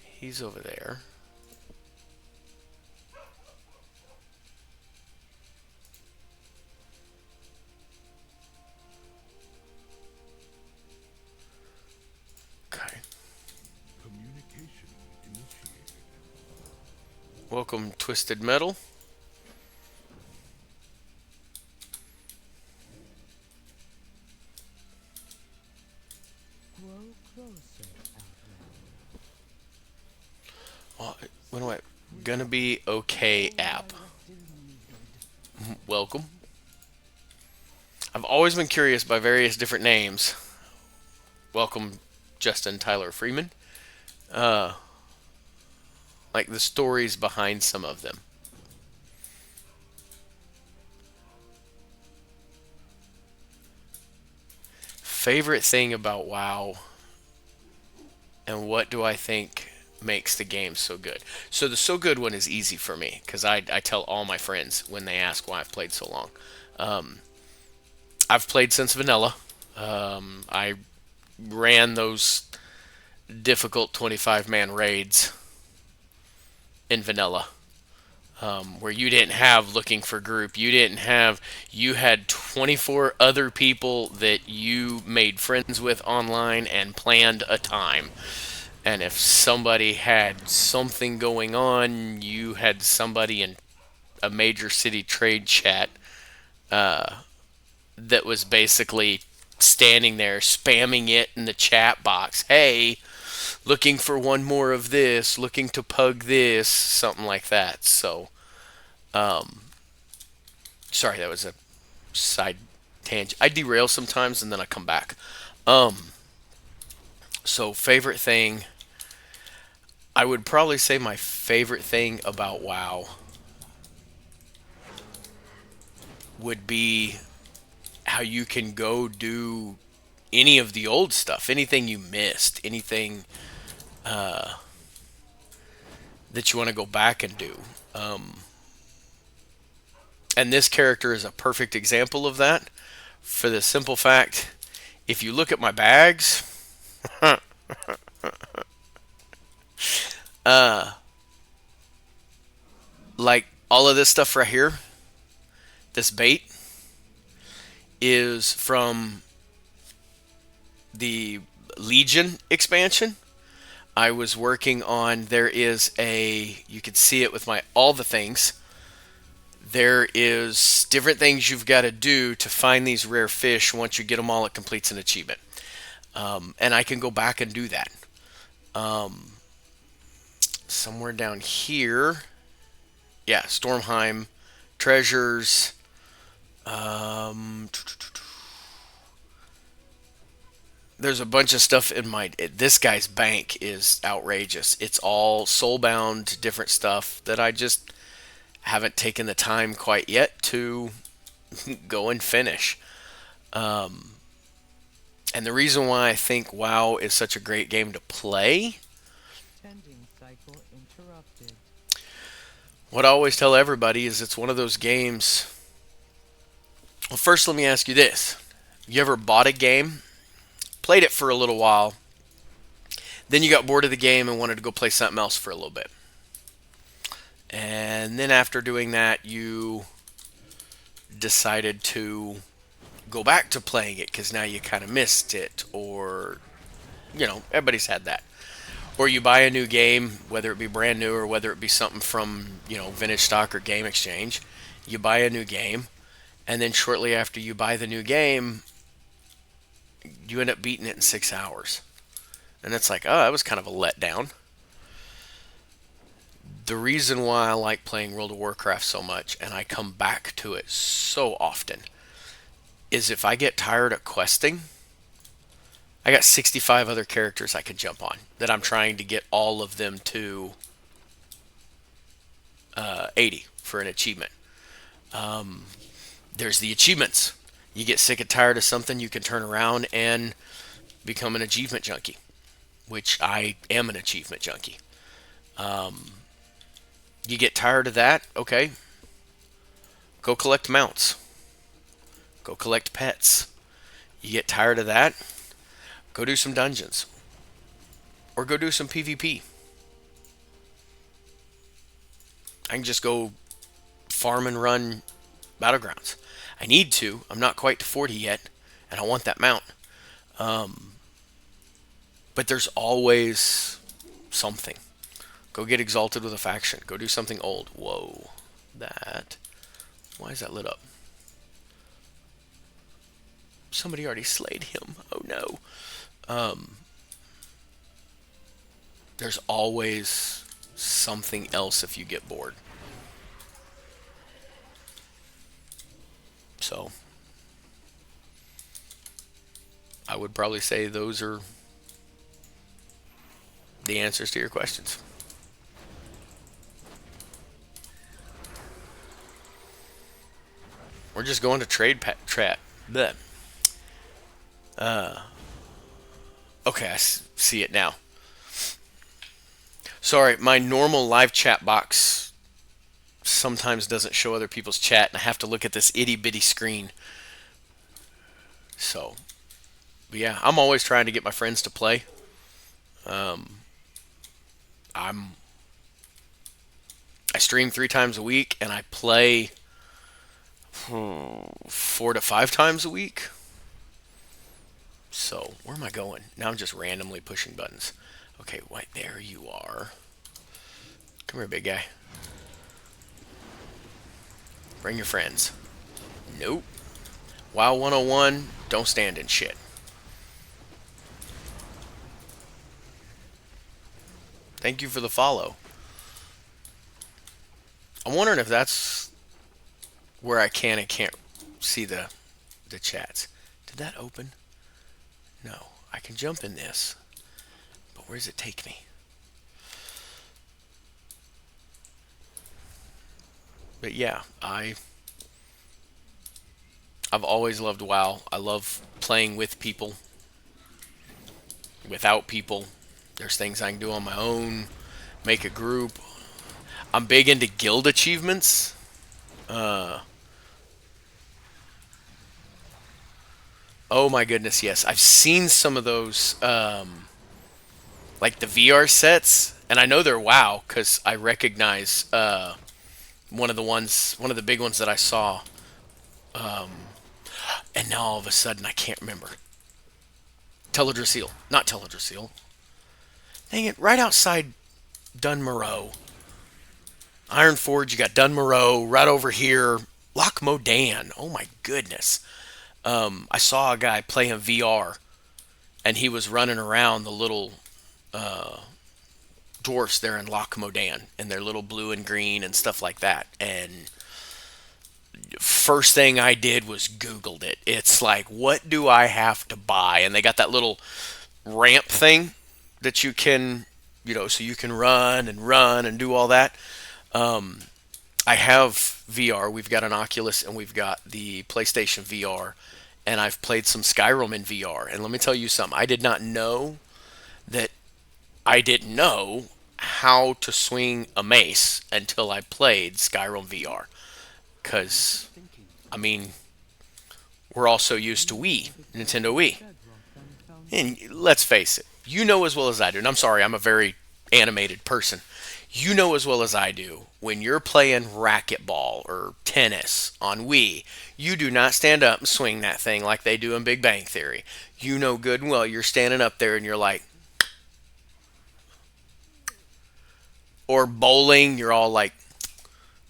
He's over there. Okay. Communication initiated. Welcome, Twisted Metal. Grow closer, Outlander. Oh, what do I? Gonna be okay app. Welcome. I've always been curious by various different names. Welcome, Justin Tyler Freeman. Like the stories behind some of them. Favorite thing about WoW, and what do I think makes the game so good? So the so good one is easy for me because I tell all my friends when they ask why I've played so long. I've played since vanilla. I ran those difficult 25-man raids in vanilla. Where you didn't have looking for group, you had 24 other people that you made friends with online and planned a time. And if somebody had something going on, you had somebody in a major city trade chat that was basically standing there spamming it in the chat box. Hey, looking for one more of this, looking to pug this, something like that. So, sorry, that was a side tangent. I derail sometimes and then I come back. So favorite thing, I would probably say my favorite thing about WoW would be how you can go do any of the old stuff, anything you missed, anything that you want to go back and do. And this character is a perfect example of that, for the simple fact, if you look at my bags, like all of this stuff right here, this bait, is from the Legion expansion. I was working on, there is a, you can see it with my all the things. There is different things you've got to do to find these rare fish. Once you get them all, it completes an achievement. And I can go back and do that. Somewhere down here, yeah, Stormheim, treasures. There's a bunch of stuff in my. This guy's bank is outrageous. It's all soulbound, different stuff that I just haven't taken the time quite yet to go and finish. And the reason why I think WoW is such a great game to play, Tending cycle interrupted. what I always tell everybody is it's one of those games. Well, first let me ask you this. You ever bought a game, played it for a little while, then you got bored of the game and wanted to go play something else for a little bit? And then after doing that, you decided to go back to playing it because now you kind of missed it, or, everybody's had that. Or you buy a new game, whether it be brand new or whether it be something from, Vintage Stock or Game Exchange. You buy a new game, and then shortly after you buy the new game, you end up beating it in 6 hours. And it's like, oh, that was kind of a letdown. The reason why I like playing World of Warcraft so much, and I come back to it so often, is if I get tired of questing, I got 65 other characters I could jump on that I'm trying to get all of them to 80 for an achievement. There's the achievements. You get sick and tired of something, you can turn around and become an achievement junkie, which I am an achievement junkie. You get tired of that, okay, go collect mounts. Go collect pets. You get tired of that, go do some dungeons. Or go do some PvP. I can just go farm and run battlegrounds. I need to. I'm not quite to 40 yet, and I want that mount. But there's always something. Go get exalted with a faction. Go do something old. Whoa. That. Why is that lit up? Somebody already slayed him. Oh no. There's always something else if you get bored. So, I would probably say those are the answers to your questions. We're just going to trade chat. Okay, I see it now. Sorry, my normal live chat box sometimes doesn't show other people's chat, and I have to look at this itty bitty screen. So, but yeah, I'm always trying to get my friends to play. I stream 3 times a week, and I play 4 to 5 times a week. So, where am I going? Now I'm just randomly pushing buttons. Okay, wait, there you are. Come here, big guy. Bring your friends. Nope. WoW 101, don't stand in shit. Thank you for the follow. I'm wondering if that's where I can and can't see the chats. Did that open? No. I can jump in this. But where does it take me? But yeah, I've always loved WoW. I love playing with people. Without people. There's things I can do on my own. Make a group. I'm big into guild achievements. Oh my goodness, yes. I've seen some of those, like the VR sets, and I know they're WoW because I recognize one of the big ones that I saw. And now all of a sudden I can't remember. Teldrassil. Not Teldrassil. Dang it, right outside Dunmorrow. Ironforge, you got Dunmorrow. Right over here, Loch Modan. Oh my goodness. I saw a guy playing VR, and he was running around the little dwarfs there in Loch Modan, and their little blue and green and stuff like that. And first thing I did was Googled it. It's like, what do I have to buy? And they got that little ramp thing that you can, so you can run and do all that. I have VR. We've got an Oculus and we've got the PlayStation VR, and I've played some Skyrim in VR. And let me tell you something. That I didn't know how to swing a mace until I played Skyrim VR. Because, Thinking. I mean, we're also used to Wii, Nintendo Wii. And let's face it, you know as well as I do, and I'm sorry, I'm a very animated person. You know as well as I do, when you're playing racquetball or tennis on Wii, you do not stand up and swing that thing like they do in Big Bang Theory. You know good and well you're standing up there and you're like, or bowling, you're all like,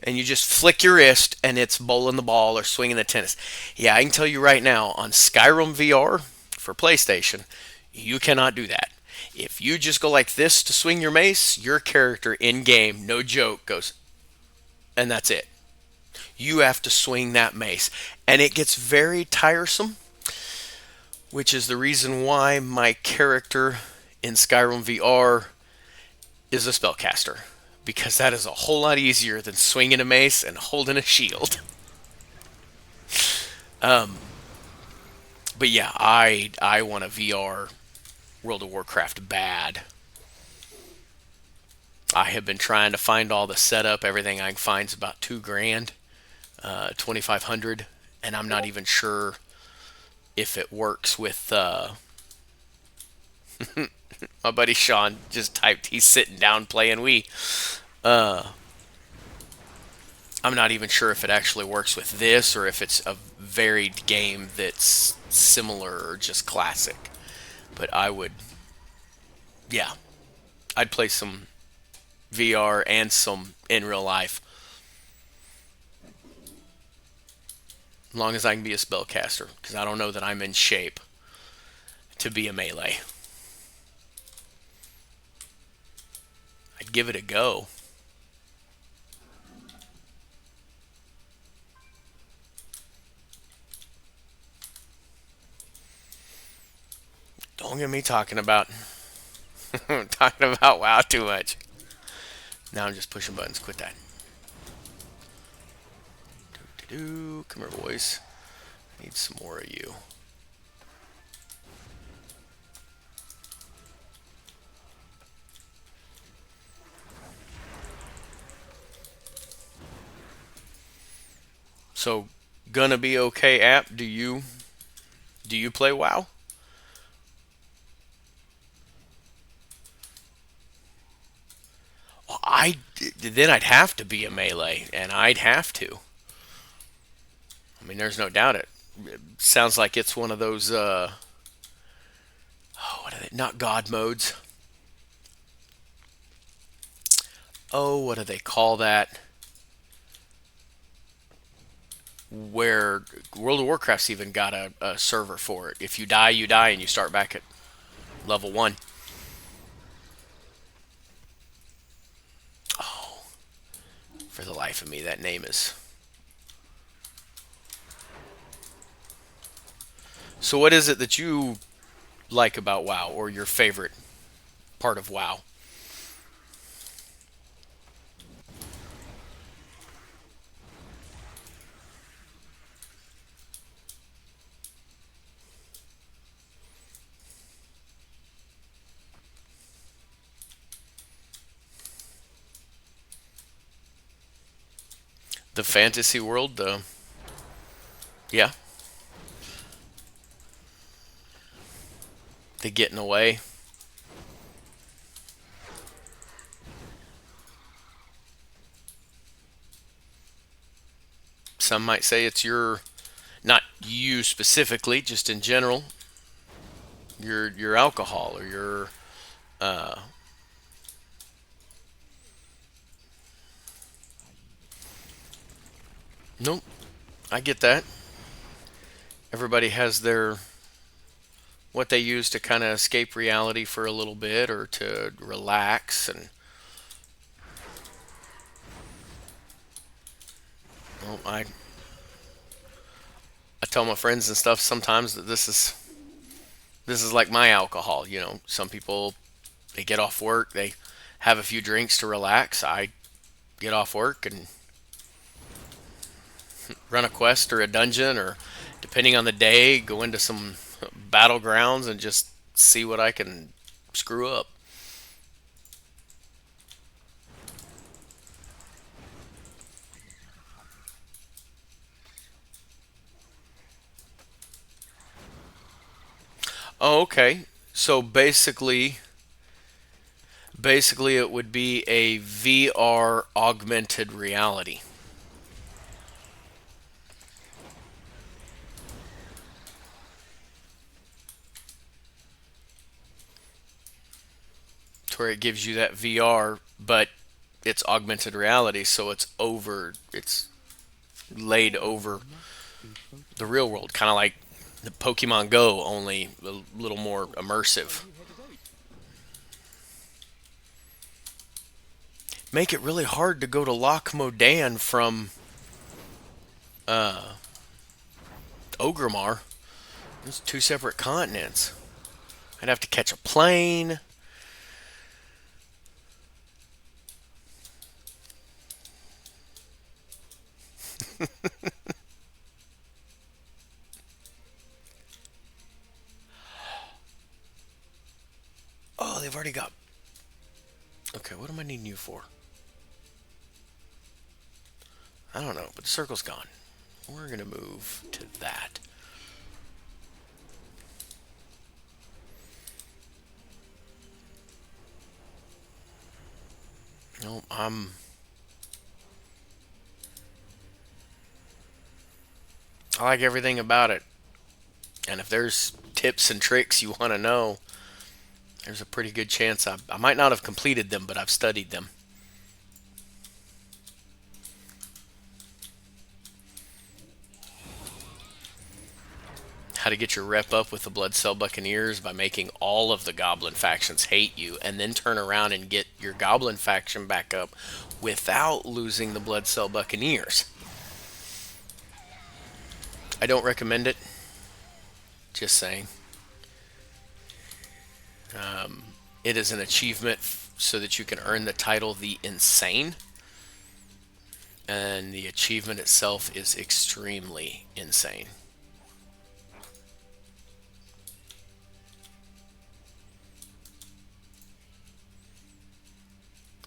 and you just flick your wrist and it's bowling the ball or swinging the tennis. Yeah, I can tell you right now, on Skyrim VR for PlayStation, you cannot do that. If you just go like this to swing your mace, your character in game, no joke, goes, and that's it. You have to swing that mace. And it gets very tiresome, which is the reason why my character in Skyrim VR is a spellcaster. Because that is a whole lot easier than swinging a mace and holding a shield. But yeah, I want a VR World of Warcraft bad. I have been trying to find all the setup. Everything I can find is about $2,000, 2,500, and I'm not even sure if it works with. My buddy Sean just typed he's sitting down playing Wii. I'm not even sure if it actually works with this or if it's a varied game that's similar or just classic. But I would, yeah, I'd play some VR and some in real life. As long as I can be a spellcaster, because I don't know that I'm in shape to be a melee. I'd give it a go. Don't get me talking about WoW too much. Now I'm just pushing buttons. Quit that. Come here, boys. Need some more of you. So, gonna be okay app. Do you play WoW? Well, then I'd have to be a melee, and I'd have to. I mean, there's no doubt it sounds like it's one of those what are they? Not God modes. Oh, what do they call that? Where World of Warcraft's even got a server for it. If you die, you die, and you start back at level 1. Oh, for the life of me, that name is. So what is it that you like about WoW, or your favorite part of WoW? The fantasy world, yeah, the getting away. Some might say it's your, not you specifically, just in general, your alcohol or your nope. I get that. Everybody has their what they use to kind of escape reality for a little bit or to relax and well, I tell my friends and stuff sometimes that this is like my alcohol. Some people they get off work, they have a few drinks to relax. I get off work and run a quest or a dungeon, or depending on the day, go into some battlegrounds and just see what I can screw up. Oh, okay. So basically it would be a VR augmented reality. To where it gives you that VR, but it's augmented reality, so it's laid over the real world, kind of like the Pokemon Go, only a little more immersive. Make it really hard to go to Loch Modan from Ogremar. It's two separate continents. I'd have to catch a plane. Oh, they've already got. Okay, what am I needing you for? I don't know, but the circle's gone. We're gonna move to that. No, I like everything about it. And if there's tips and tricks you want to know, there's a pretty good chance I might not have completed them, but I've studied them. How to get your rep up with the Blood Cell Buccaneers by making all of the Goblin factions hate you, and then turn around and get your Goblin faction back up without losing the Blood Cell Buccaneers. I don't recommend it. Just saying. It is an achievement so that you can earn the title The Insane. And the achievement itself is extremely insane.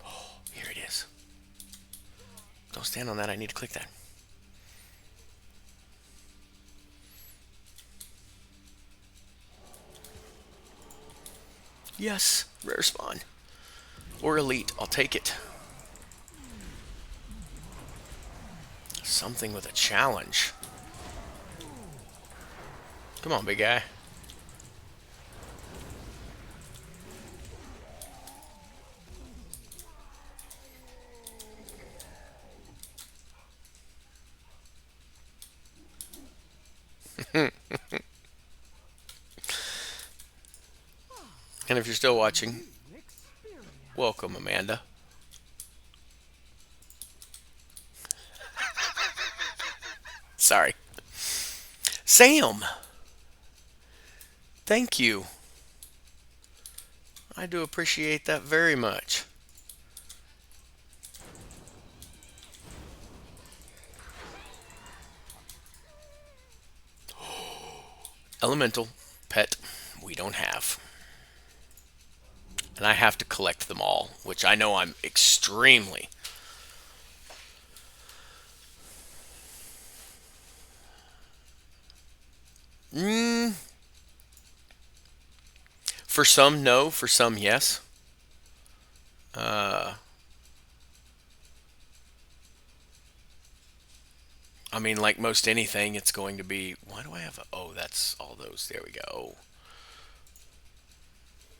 Oh, here it is. Don't stand on that. I need to click that. Yes, rare spawn. Or elite, I'll take it. Something with a challenge. Come on, big guy. And if you're still watching, welcome, Amanda. Sorry. Sam! Thank you. I do appreciate that very much. Elemental pet we don't have. And I have to collect them all, which I know I'm extremely. Mm, for some, no. For some, yes. Uh, I mean, like most anything, it's going to be. Why do I have a. Oh, that's all those. There we go.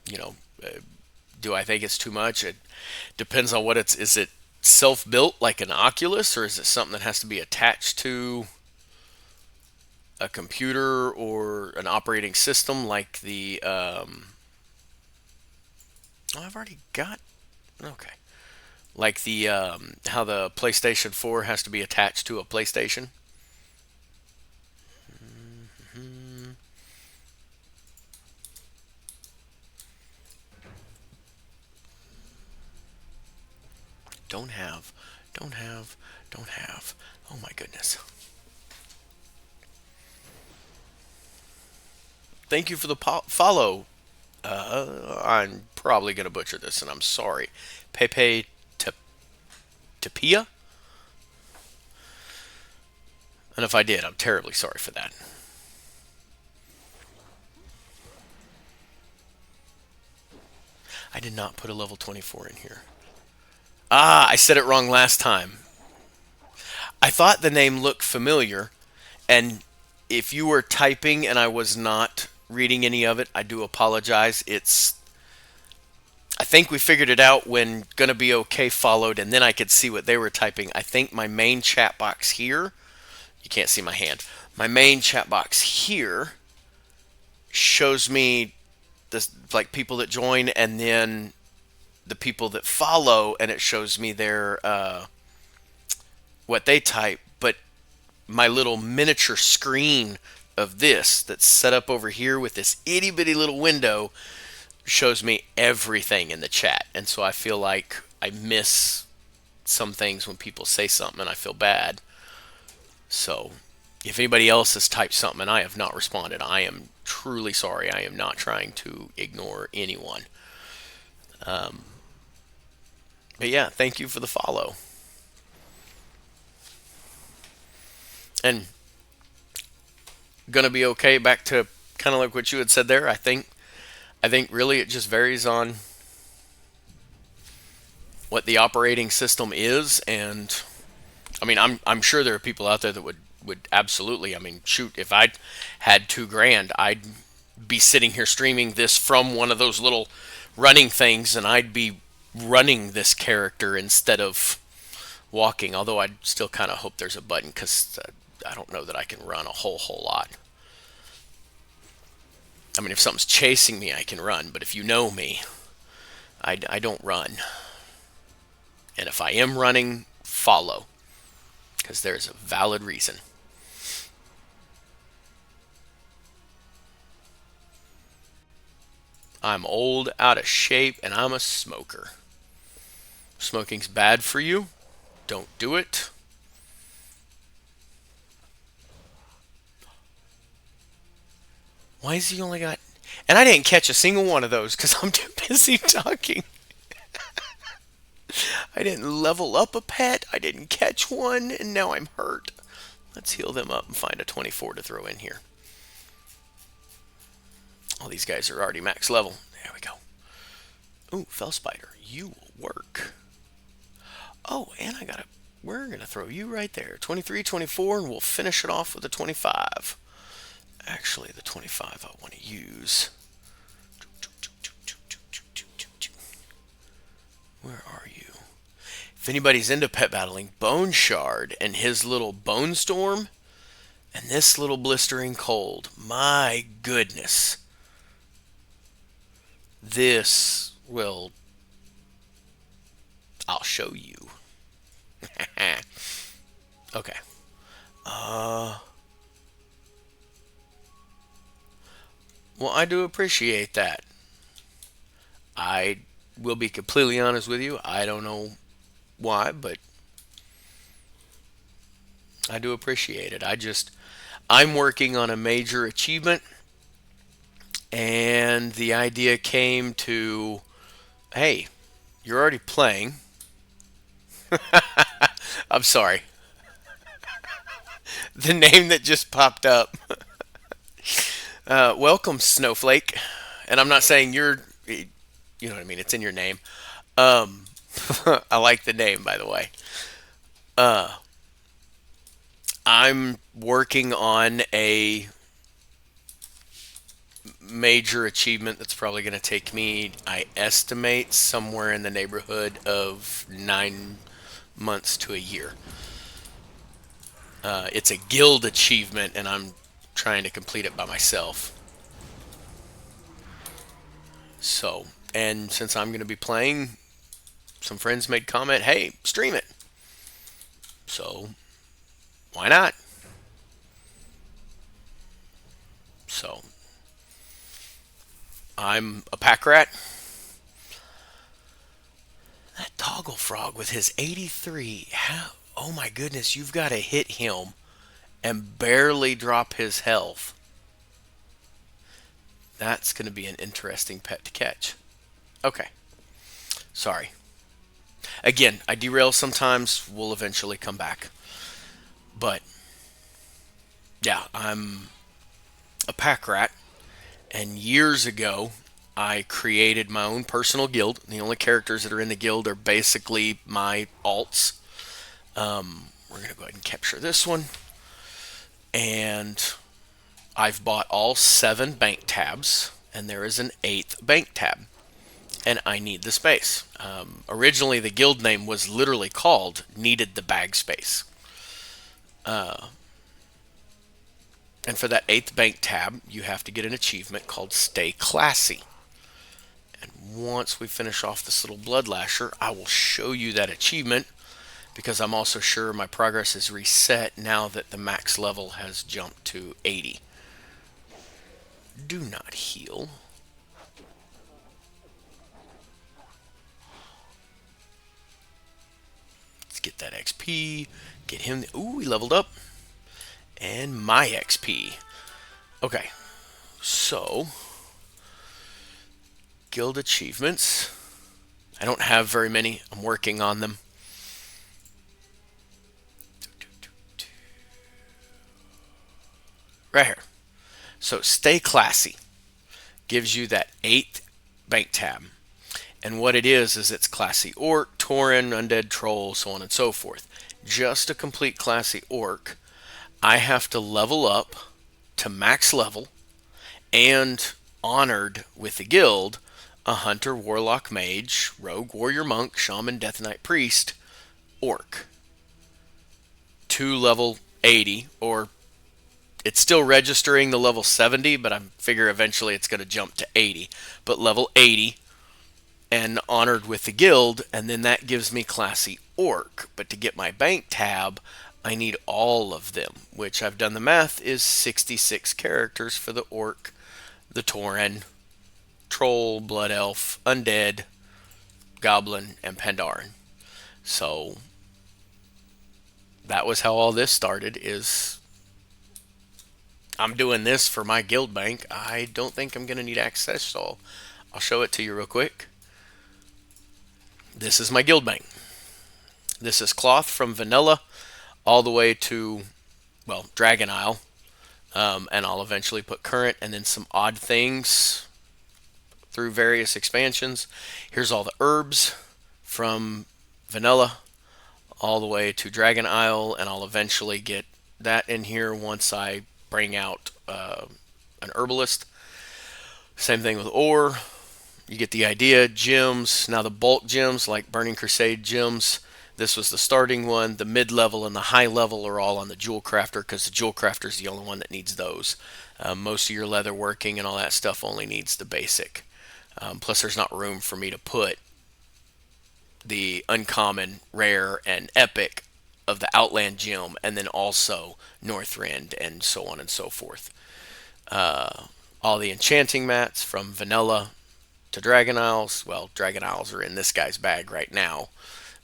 You know, do I think it's too much? It depends on what it's. Is it self-built like an Oculus, or is it something that has to be attached to a computer or an operating system like the? Oh, I've already got. Okay, like the how the PlayStation 4 has to be attached to a PlayStation. Don't have, don't have, don't have. Oh my goodness. Thank you for the follow. I'm probably going to butcher this, and I'm sorry. Pepe Tapia? And if I did, I'm terribly sorry for that. I did not put a level 24 in here. Ah, I said it wrong last time. I thought the name looked familiar, and if you were typing and I was not reading any of it, I do apologize. I think we figured it out when Gonna Be Okay followed, and then I could see what they were typing. I think my main chat box here, you can't see my hand, my main chat box here shows me this, like people that join, and then the people that follow, and it shows me their what they type. But my little miniature screen of this that's set up over here with this itty bitty little window shows me everything in the chat, and so I feel like I miss some things when people say something, and I feel bad. So if anybody else has typed something and I have not responded, I am truly sorry. I am not trying to ignore anyone. But yeah, thank you for the follow. And Gonna Be Okay, back to kind of like what you had said there. I think really it just varies on what the operating system is, and I mean I'm sure there are people out there that would absolutely. I mean, shoot, if I had 2 grand, I'd be sitting here streaming this from one of those little running things, and I'd be running this character instead of walking. Although I'd still kind of hope there's a button, because I don't know that I can run a whole lot. I mean, if something's chasing me, I can run, but if you know me, I don't run. And if I am running, follow, because there's a valid reason. I'm old, out of shape, and I'm a smoker. Smoking's bad for you. Don't do it. Why is he only got... And I didn't catch a single one of those because I'm too busy talking. I didn't level up a pet. I didn't catch one, and now I'm hurt. Let's heal them up and find a 24 to throw in here. All these guys are already max level. There we go. Ooh, fell spider. You will work. Oh, and we're going to throw you right there. 23, 24, and we'll finish it off with a 25. Actually, the 25 I want to use. Where are you? If anybody's into pet battling, Bone Shard and his little Bone Storm and this little Blistering Cold. My goodness. This will... I'll show you. Okay. Well, I do appreciate that. I will be completely honest with you. I don't know why, but I do appreciate it. I'm working on a major achievement, and the idea came to, hey, you're already playing. I'm sorry. The name that just popped up. Welcome, Snowflake. And I'm not saying you know what I mean, it's in your name. I like the name, by the way. I'm working on a major achievement that's probably going to take me, I estimate, somewhere in the neighborhood of 9 months to a year. It's a guild achievement, and I'm trying to complete it by myself. So, and since I'm going to be playing, some friends made comment, hey, stream it. So, why not? So, I'm a pack rat. That Toggle Frog with his 83. How? Oh my goodness, you've got to hit him and barely drop his health. That's going to be an interesting pet to catch. Okay. Sorry. Again, I derail sometimes. We'll eventually come back. But, yeah, I'm a pack rat. And years ago, I created my own personal guild. The only characters that are in the guild are basically my alts. We're going to go ahead and capture this one. And I've bought all 7 bank tabs. And there is an 8th bank tab. And I need the space. Originally, the guild name was literally called Needed the Bag Space. And for that 8th bank tab, you have to get an achievement called Stay Classy. And once we finish off this little Blood Lasher, I will show you that achievement, because I'm also sure my progress is reset now that the max level has jumped to 80. Do not heal. Let's get that XP. Get him. Ooh, he leveled up. And my XP. Okay. So, guild achievements. I don't have very many. I'm working on them. Right here. So, Stay Classy gives you that 8th bank tab. And what it is it's Classy Orc, Tauren, Undead Troll, so on and so forth. Just to complete Classy Orc, I have to level up to max level and honored with the guild a Hunter, Warlock, Mage, Rogue, Warrior, Monk, Shaman, Death Knight, Priest, Orc. To level 80, or it's still registering the level 70, but I figure eventually it's going to jump to 80. But level 80 and honored with the guild, and then that gives me Classy Orc. But to get my bank tab, I need all of them, which I've done the math is 66 characters for the Orc, the Tauren, Troll, Blood Elf, Undead, Goblin, and Pandaren. So that was how all this started. Is I'm doing this for my guild bank. I don't think I'm going to need access, so I'll show it to you real quick. This is my guild bank. This is cloth from vanilla all the way to, well, Dragon Isle. And I'll eventually put current and then some odd things through various expansions. Here's all the herbs from vanilla all the way to Dragon Isle, and I'll eventually get that in here once I bring out an herbalist. Same thing with ore. You get the idea. Gems. Now the bulk gems, like Burning Crusade gems, this was the starting one. The mid-level and the high level are all on the Jewel Crafter, because the Jewel Crafter is the only one that needs those. Most of your leather working and all that stuff only needs the basic. Plus there's not room for me to put the uncommon, rare, and epic of the Outland gem, and then also Northrend, and so on and so forth. All the enchanting mats from vanilla to Dragon Isles. Well, Dragon Isles are in this guy's bag right now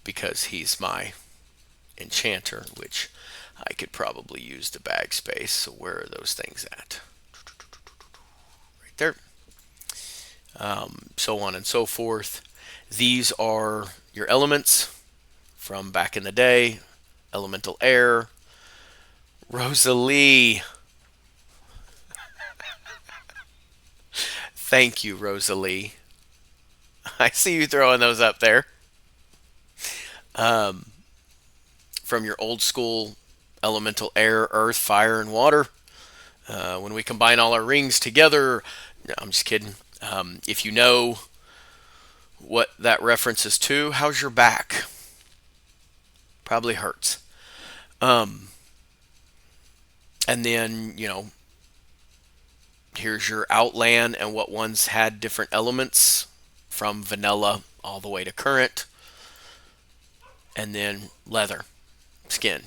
because he's my enchanter, which I could probably use the bag space. So where are those things at? Right there. So on and so forth. These are your elements from back in the day. Elemental air. Rosalie. Thank you, Rosalie. I see you throwing those up there. From your old school elemental air, earth, fire, and water. When we combine all our rings together, No, I'm just kidding. If you know what that references to, how's your back? Probably hurts. Um, and then, here's your outland and what ones had different elements from vanilla all the way to current. And then leather, skin.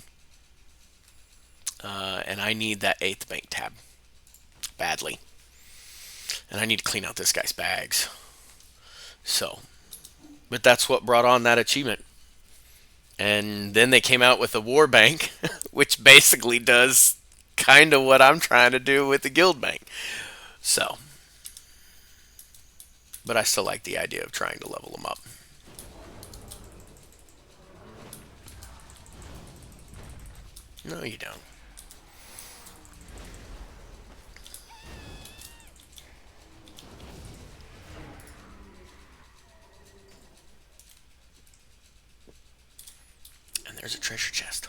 And I need that 8th bank tab badly. And I need to clean out this guy's bags. So, but that's what brought on that achievement. And then they came out with a war bank, which basically does kind of what I'm trying to do with the guild bank. So, but I still like the idea of trying to level them up. No, you don't. And there's a treasure chest.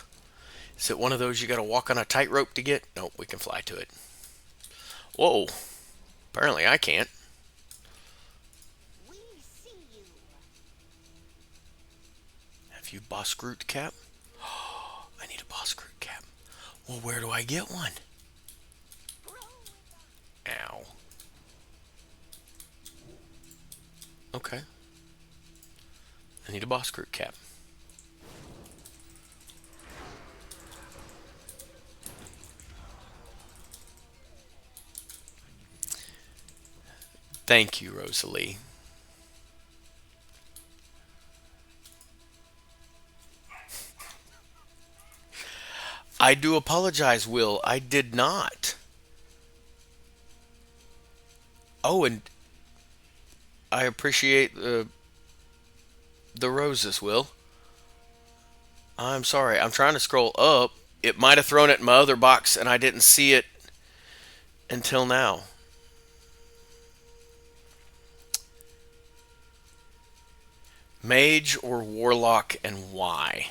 Is it one of those you gotta walk on a tightrope to get? Nope, we can fly to it. Whoa. Apparently I can't. We see you. Have you boss Groot cap? Oh, I need a boss Groot cap. Well, where do I get one? Ow. Okay. I need a boss Groot cap. Thank you, Rosalie. I do apologize, Will. I did not. Oh, and I appreciate the roses, Will. I'm sorry. I'm trying to scroll up. It might have thrown it in my other box, and I didn't see it until now. Mage or Warlock, and why?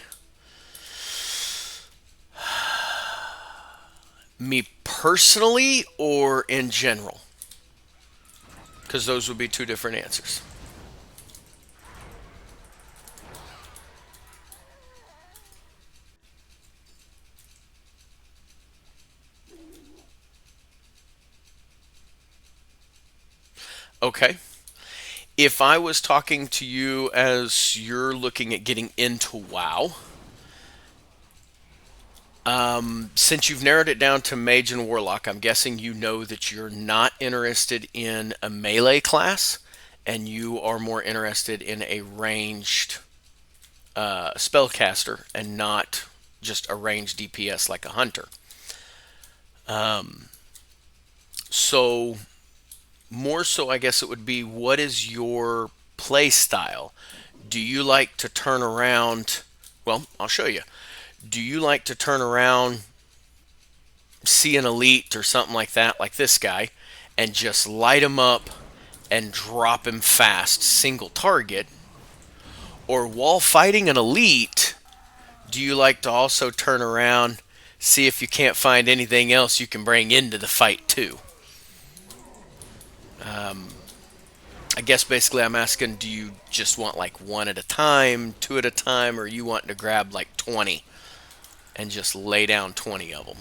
Me personally or in general? Because those would be two different answers. Okay. If I was talking to you as you're looking at getting into WoW, since you've narrowed it down to Mage and Warlock, I'm guessing you know that you're not interested in a melee class, and you are more interested in a ranged spellcaster, and not just a ranged DPS like a hunter. So, more so, I guess it would be, what is your play style? Do you like to turn around? Well, I'll show you. Do you like to turn around, see an elite or something like that, like this guy, and just light him up and drop him fast, single target? Or while fighting an elite, do you like to also turn around, see if you can't find anything else you can bring into the fight too? I guess basically I'm asking, do you just want like one at a time, two at a time, or you want to grab like 20 and just lay down 20 of them?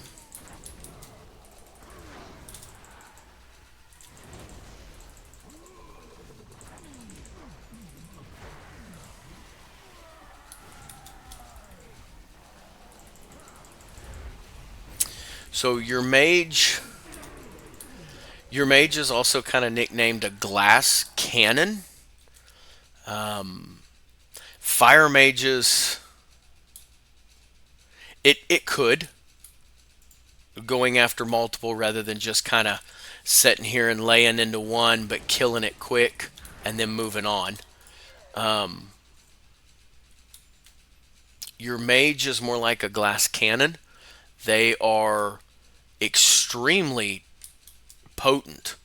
So your mage is also kind of nicknamed a glass cannon. Fire mages, it could, going after multiple rather than just kind of sitting here and laying into one, but killing it quick and then moving on. Your mage is more like a glass cannon. They are extremely potent.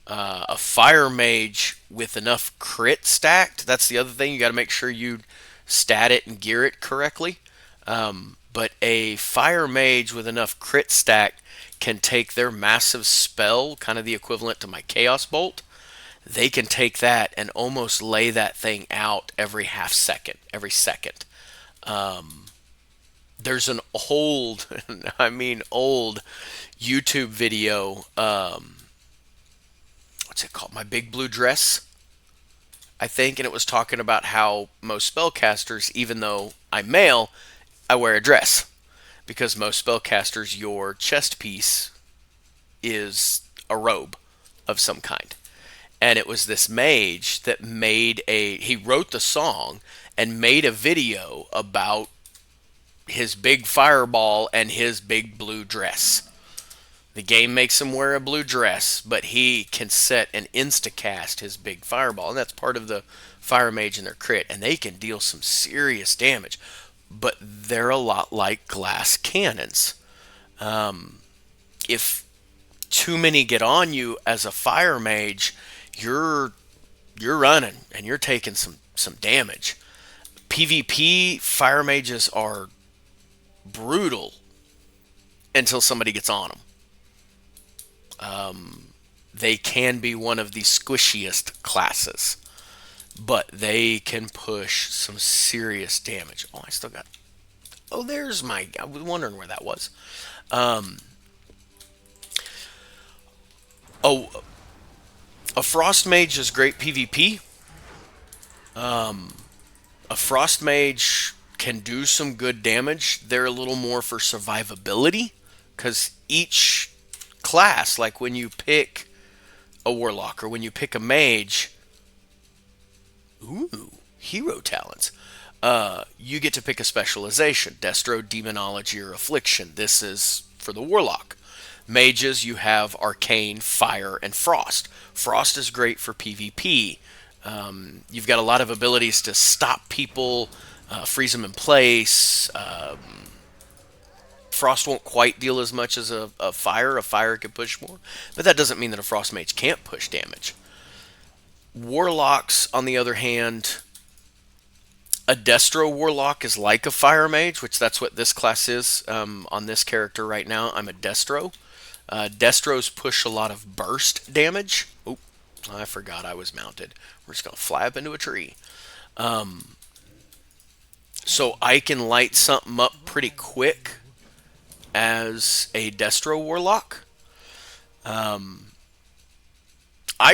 A fire mage with enough crit stacked. That's the other thing. You got to make sure you stat it and gear it correctly. but a fire mage with enough crit stack can take their massive spell, kind of the equivalent to my Chaos Bolt. They can take that and almost lay that thing out every half second, every second. There's an old, I mean old, YouTube video. What's it called? My Big Blue Dress, I think, and it was talking about how most spellcasters, even though I'm male, I wear a dress because most spellcasters, your chest piece is a robe of some kind. And it was this mage that he wrote the song and made a video about his big fireball and his big blue dress. The game makes him wear a blue dress, but he can set and instacast his big fireball, and that's part of the fire mage and their crit, and they can deal some serious damage. But they're a lot like glass cannons. If too many get on you as a fire mage, you're running and you're taking some damage. PvP fire mages are brutal until somebody gets on them. They can be one of the squishiest classes, but they can push some serious damage. Oh, I still got. Oh, there's my. I was wondering where that was. Oh, a frost mage is great PvP. A frost mage can do some good damage. They're a little more for survivability because each class, like when you pick a warlock or when you pick a mage, hero talents, you get to pick a specialization: Destro, Demonology, or Affliction. This is for the warlock. Mages, you have Arcane, Fire, and Frost. Frost is great for PvP. You've got a lot of abilities to stop people, freeze them in place. Frost won't quite deal as much as a fire. A fire can push more, but that doesn't mean that a frost mage can't push damage. Warlocks, on the other hand, a Destro Warlock is like a fire mage, which that's what this class is. On this character right now, I'm a Destro. Destros push a lot of burst damage. Oh, I forgot I was mounted. We're just going to fly up into a tree. So I can light something up pretty quick as a Destro Warlock. I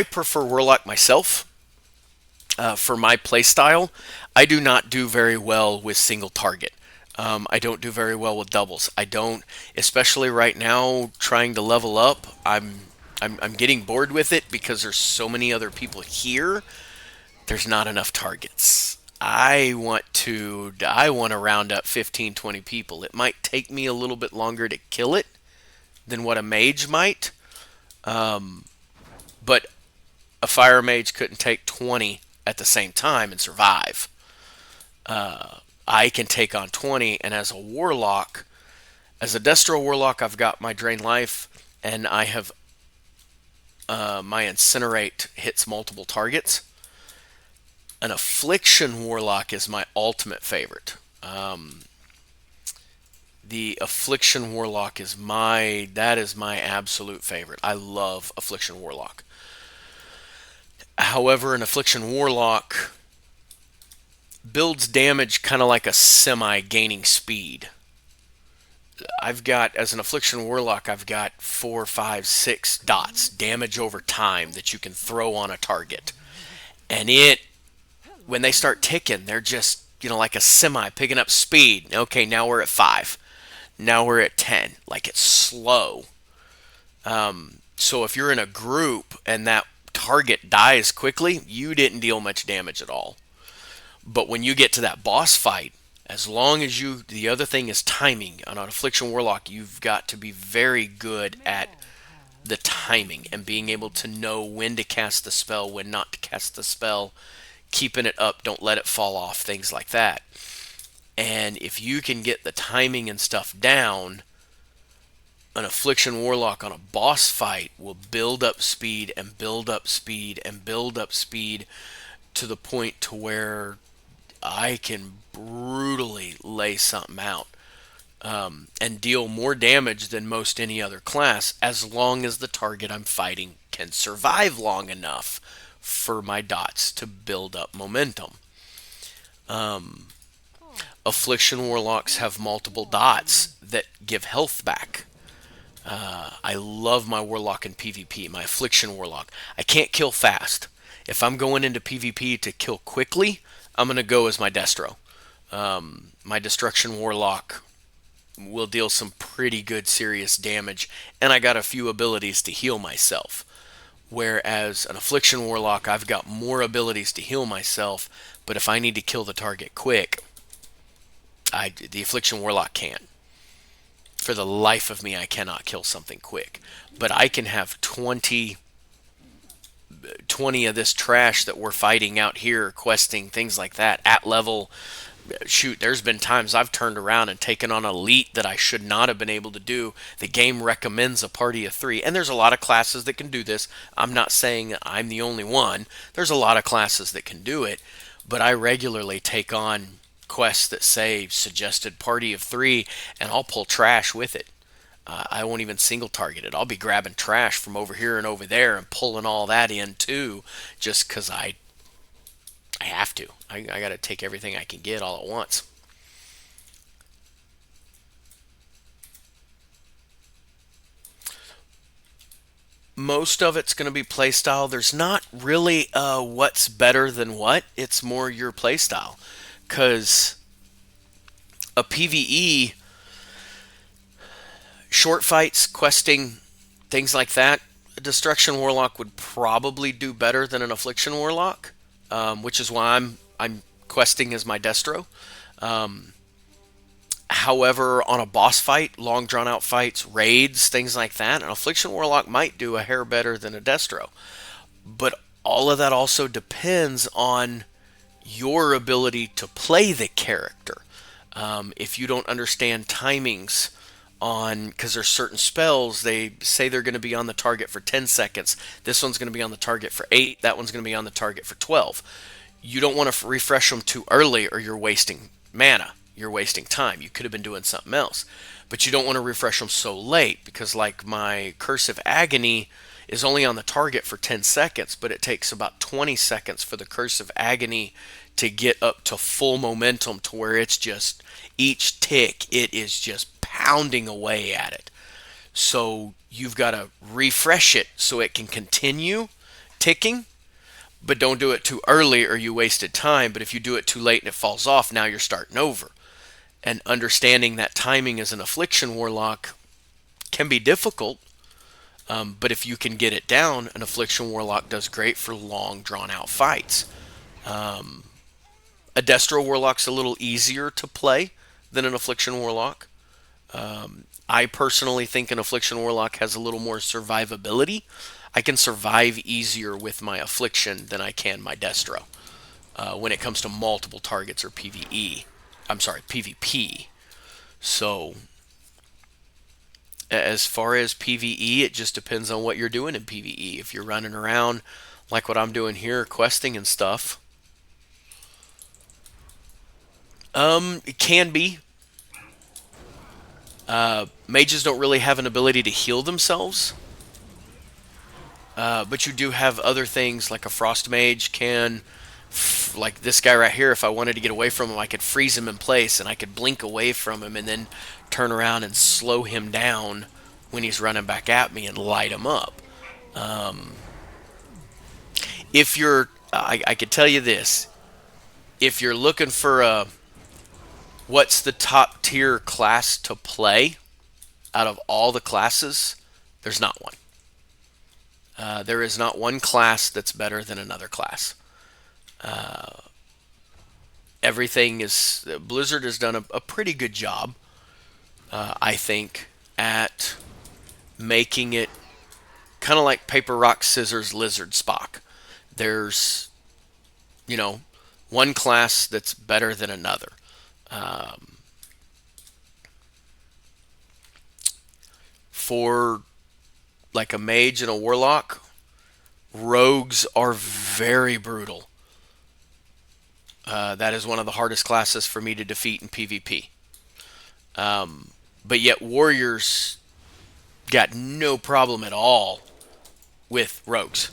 prefer Warlock myself. For my playstyle, I do not do very well with single target. I don't do very well with doubles. I don't, especially right now, trying to level up. I'm getting bored with it because there's so many other people here. There's not enough targets. I want to round up 15, 20 people. It might take me a little bit longer to kill it than what a mage might. But a fire mage couldn't take 20 at the same time and survive. I can take on 20, and as a warlock, as a Destro Warlock, I've got my Drain Life, and I have my Incinerate hits multiple targets. An Affliction Warlock is my ultimate favorite. The Affliction Warlock is my absolute favorite. I love Affliction Warlock. However, an Affliction Warlock builds damage kind of like a semi gaining speed. I've got, as an Affliction Warlock, I've got 4, 5, 6 dots, damage over time, that you can throw on a target. And when they start ticking, they're just, like a semi picking up speed. Okay, now we're at 5. Now we're at 10. Like, it's slow. So if you're in a group and that target dies quickly, you didn't deal much damage at all. But when you get to that boss fight, as long as the other thing is timing. On an Affliction Warlock, you've got to be very good at the timing and being able to know when to cast the spell, when not to cast the spell, keeping it up, don't let it fall off, things like that. And if you can get the timing and stuff down, an Affliction Warlock on a boss fight will build up speed and build up speed and build up speed to the point to where I can brutally lay something out. and deal more damage than most any other class, as long as the target I'm fighting can survive long enough for my dots to build up momentum. Affliction Warlocks have multiple dots that give health back. I love my Warlock in PvP, my Affliction Warlock. I can't kill fast. If I'm going into PvP to kill quickly, I'm going to go as my Destro. My Destruction Warlock will deal some pretty good serious damage, and I got a few abilities to heal myself. Whereas an Affliction Warlock, I've got more abilities to heal myself, but if I need to kill the target quick, the Affliction Warlock can't. For the life of me, I cannot kill something quick. But I can have 20 of this trash that we're fighting out here, questing, things like that, at level. Shoot, there's been times I've turned around and taken on elite that I should not have been able to do. The game recommends a party of 3, and there's a lot of classes that can do this. I'm not saying I'm the only one. There's a lot of classes that can do it, but I regularly take on quests that say suggested party of 3, and I'll pull trash with it. I won't even single target it. I'll be grabbing trash from over here and over there and pulling all that in too, just because I have to. I got to take everything I can get all at once. Most of it's going to be playstyle. There's not really what's better than what. It's more your playstyle. Because a PvE, short fights, questing, things like that, a Destruction Warlock would probably do better than an Affliction Warlock. Which is why I'm questing as my Destro. However, on a boss fight, long drawn out fights, raids, things like that, an Affliction Warlock might do a hair better than a Destro. But all of that also depends on your ability to play the character. If you don't understand timings on, because there's certain spells, they say they're going to be on the target for 10 seconds. This one's going to be on the target for 8. That one's going to be on the target for 12. You don't want to refresh them too early or you're wasting mana. You're wasting time. You could have been doing something else. But you don't want to refresh them so late, because like my Cursive Agony is only on the target for 10 seconds, but it takes about 20 seconds for the Cursive Agony to get up to full momentum, to where it's just, each tick, it is just pounding away at it. So you've got to refresh it so it can continue ticking, but don't do it too early or you wasted time. But if you do it too late and it falls off, now you're starting over. And understanding that timing as an Affliction Warlock can be difficult, but if you can get it down, an Affliction Warlock does great for long, drawn-out fights. A Destro Warlock's a little easier to play than an Affliction Warlock. I personally think an Affliction Warlock has a little more survivability. I can survive easier with my Affliction than I can my Destro when it comes to multiple targets or PvE. I'm sorry, PvP. So, as far as PvE, it just depends on what you're doing in PvE. If you're running around like what I'm doing here, questing and stuff, it can be. Mages don't really have an ability to heal themselves. But you do have other things, like a Frost Mage can, like this guy right here, if I wanted to get away from him, I could freeze him in place and I could blink away from him and then turn around and slow him down when he's running back at me and light him up. If you're, I could tell you this, if you're looking for what's the top tier class to play out of all the classes, there's not one. There is not one class that's better than another class. Everything is, Blizzard has done a pretty good job, I think, at making it kind of like paper, rock, scissors, lizard, Spock. There's, one class that's better than another. For like a mage and a warlock, rogues are very brutal. That is one of the hardest classes for me to defeat in PvP. But yet warriors got no problem at all with rogues,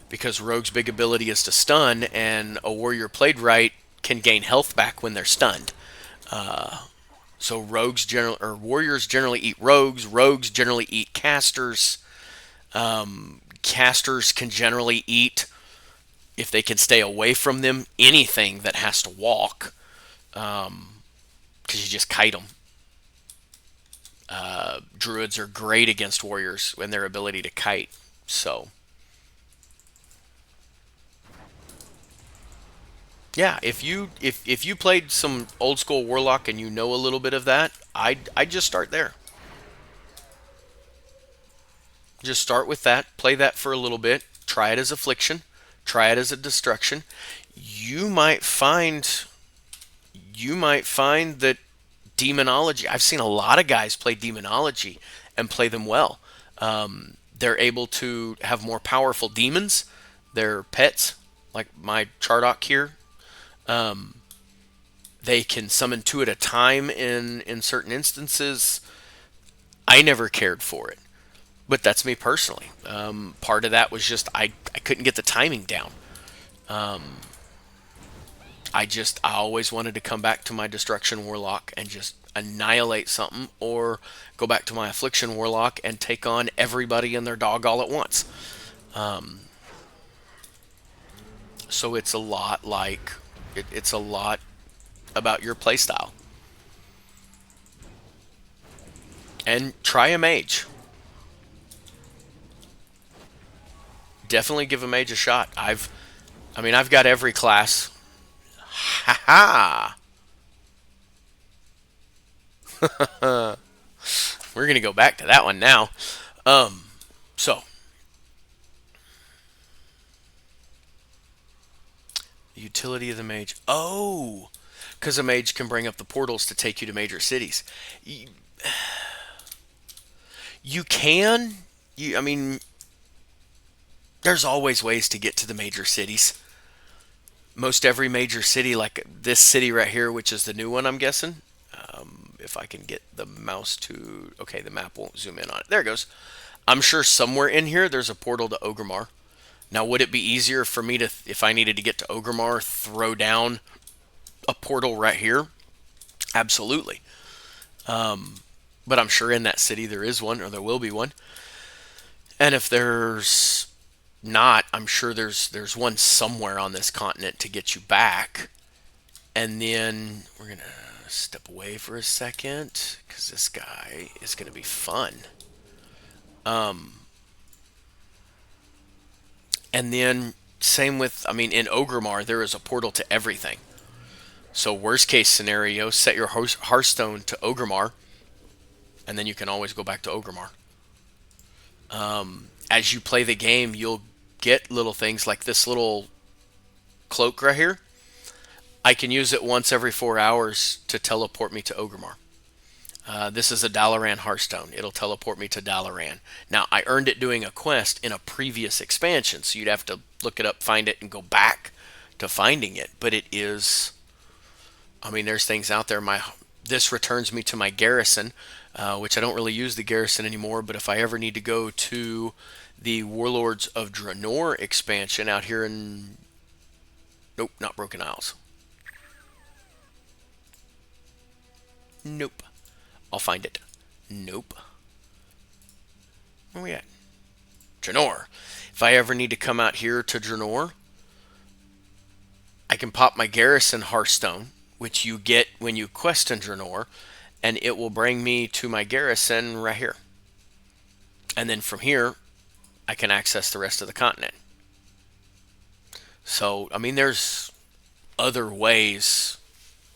because rogues' big ability is to stun, and a warrior played right can gain health back when they're stunned. So rogues generally, or warriors generally eat rogues. Rogues generally eat casters. Casters can generally eat, if they can stay away from them, anything that has to walk, because you just kite them. Druids are great against warriors in their ability to kite. So yeah, if you played some old school warlock and you know a little bit of that, I'd just start there. Just start with that, play that for a little bit, try it as affliction, try it as a destruction. You might find that demonology. I've seen a lot of guys play demonology and play them well. They're able to have more powerful demons. They're pets, like my Chardock here. They can summon two at a time in certain instances. I never cared for it, but that's me personally. Part of that was just I couldn't get the timing down. I always wanted to come back to my Destruction Warlock and just annihilate something, or go back to my Affliction Warlock and take on everybody and their dog all at once. So it's a lot like it's a lot about your playstyle. And try a mage. Definitely give a mage a shot. I've got every class. Ha ha! We're gonna go back to that one now. So the utility of the mage. Oh, because a mage can bring up the portals to take you to major cities. You can. I mean, there's always ways to get to the major cities. Most every major city, like this city right here, which is the new one, I'm guessing. If I can get the mouse to... Okay, the map won't zoom in on it. There it goes. I'm sure somewhere in here there's a portal to Ogrimmar. Now, would it be easier for me to, if I needed to get to Ogrimmar, throw down a portal right here? Absolutely. But I'm sure in that city there is one, or there will be one. And if there's not, I'm sure there's one somewhere on this continent to get you back. And then we're going to step away for a second, because this guy is going to be fun. And then same with, in Ogrimmar, there is a portal to everything. So worst case scenario, set your Hearthstone to Ogrimmar, and then you can always go back to Ogrimmar. As you play the game, you'll get little things like this little cloak right here. I can use it once every 4 hours to teleport me to Ogrimmar. This is a Dalaran Hearthstone. It'll teleport me to Dalaran. Now, I earned it doing a quest in a previous expansion, so you'd have to look it up, find it, and go back to finding it. But it is... there's things out there. This returns me to my garrison, which I don't really use the garrison anymore, but if I ever need to go to the Warlords of Draenor expansion out here in... Nope, not Broken Isles. Nope. I'll find it. Nope. Where we at? Draenor. If I ever need to come out here to Draenor, I can pop my garrison Hearthstone, which you get when you quest in Draenor, and it will bring me to my garrison right here. And then from here, I can access the rest of the continent. So, there's other ways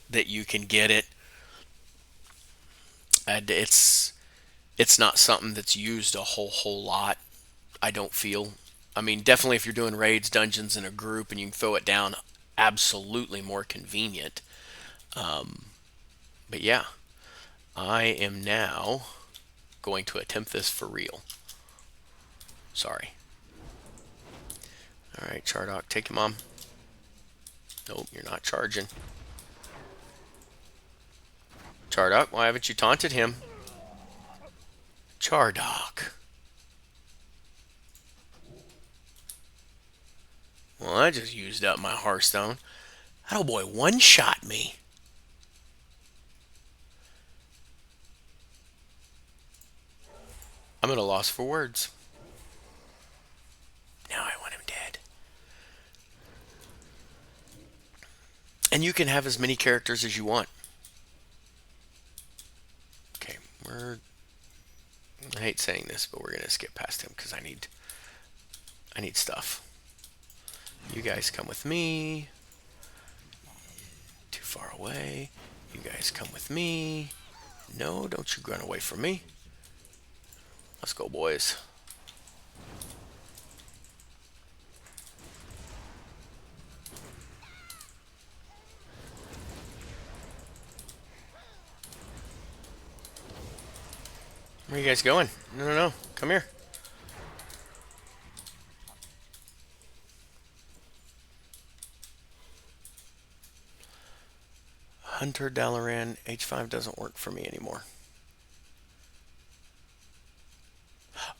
that you can get it. And it's not something that's used a whole lot, I don't feel. Definitely if you're doing raids, dungeons in a group, and you can throw it down, absolutely more convenient. But yeah, I am now going to attempt this for real. Sorry. Alright, Chardock, take your mom. Nope, you're not charging. Chardock, why haven't you taunted him? Chardock. Well, I just used up my Hearthstone. That old boy one-shot me. I'm at a loss for words. Now I want him dead. And you can have as many characters as you want. Okay, I hate saying this, but we're gonna skip past him because I need stuff. You guys come with me. Too far away. You guys come with me. No, don't you run away from me. Let's go, boys. Where are you guys going? No, no, no. Come here. Hunter Dalaran H5 doesn't work for me anymore.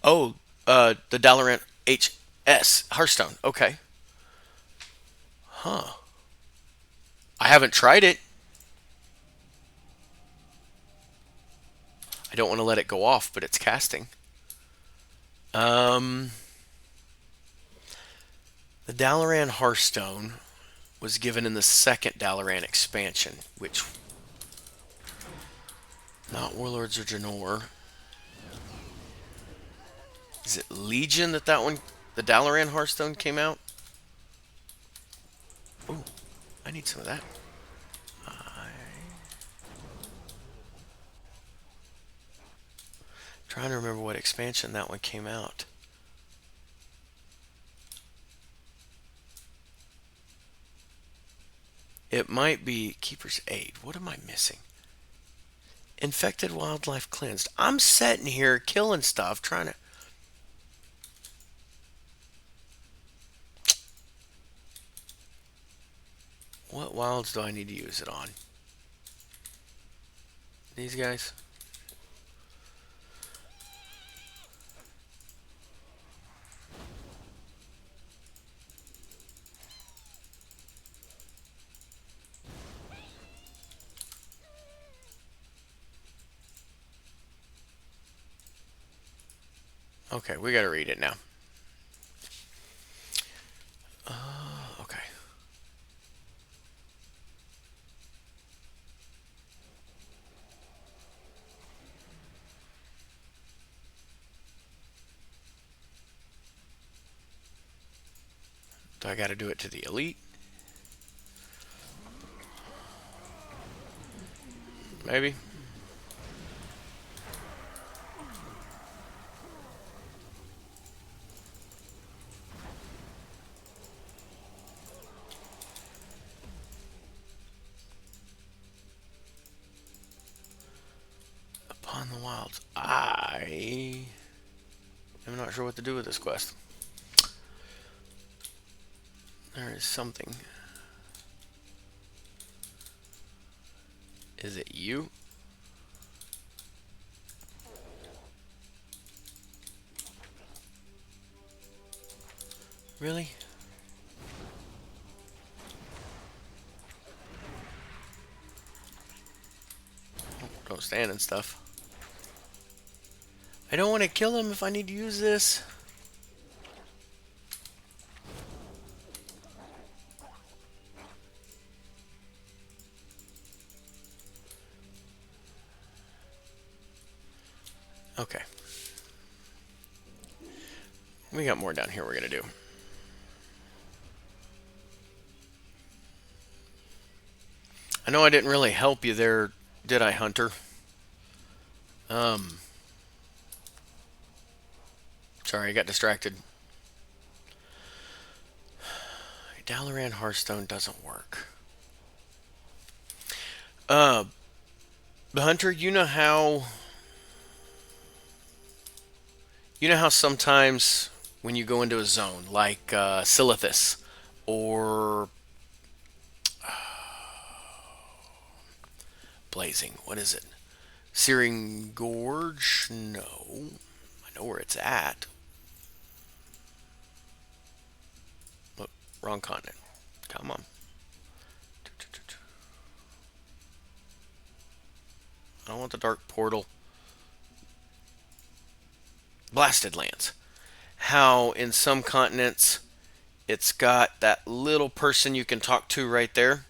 Oh, the Dalaran HS Hearthstone. Okay. Huh. I haven't tried it. I don't want to let it go off, but it's casting. The Dalaran Hearthstone was given in the second Dalaran expansion, which... Not Warlords of Draenor. Is it Legion that one... The Dalaran Hearthstone came out? Ooh, I need some of that. Trying to remember what expansion that one came out. It might be Keeper's Aid. What am I missing? Infected Wildlife Cleansed. I'm sitting here killing stuff, trying to... What wilds do I need to use it on? These guys? Okay, we gotta read it now. Okay. Do I gotta do it to the elite? Maybe. Upon the Wilds. I am not sure what to do with this quest. There is something. Is it you? Really? Don't stand and stuff. I don't want to kill him if I need to use this. Okay. We got more down here we're going to do. I know I didn't really help you there, did I, Hunter? Sorry, I got distracted. Dalaran Hearthstone doesn't work. Hunter, you know how sometimes when you go into a zone, like Silithus, or blazing. What is it? Searing Gorge? No. I know where it's at. Look, wrong continent. Come on. I don't want the dark portal. Blasted lands. How in some continents it's got that little person you can talk to right there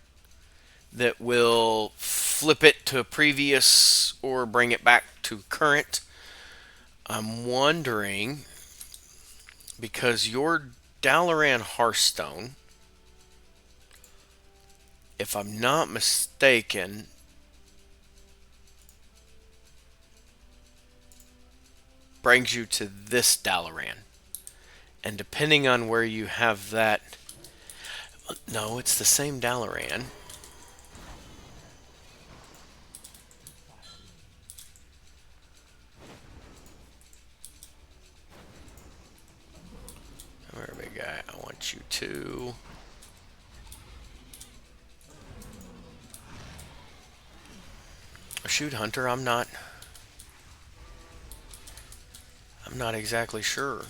that will flip it to previous or bring it back to current. I'm wondering, because your Dalaran Hearthstone, if I'm not mistaken, brings you to this Dalaran. And depending on where you have that... No, it's the same Dalaran. Come here, big guy. I want you to... Shoot, Hunter, I'm not exactly sure.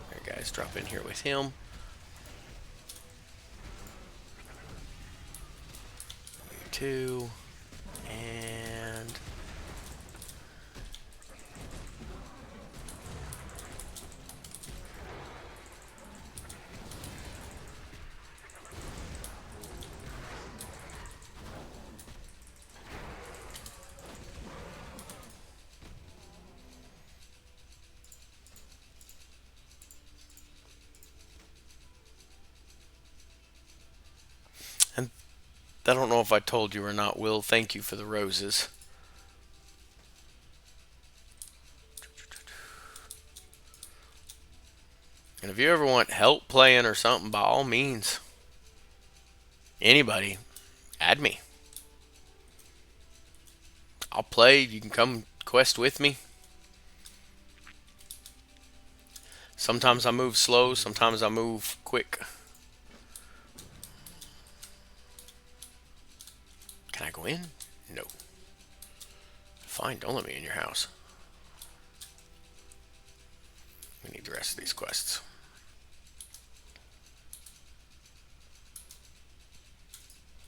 There, guys, drop in here with him. You two. And... I don't know if I told you or not, Will. Thank you for the roses. And if you ever want help playing or something, by all means, anybody, add me. I'll play. You can come quest with me. Sometimes I move slow, sometimes I move quick. Can I go in? No. Fine, don't let me in your house. We need the rest of these quests.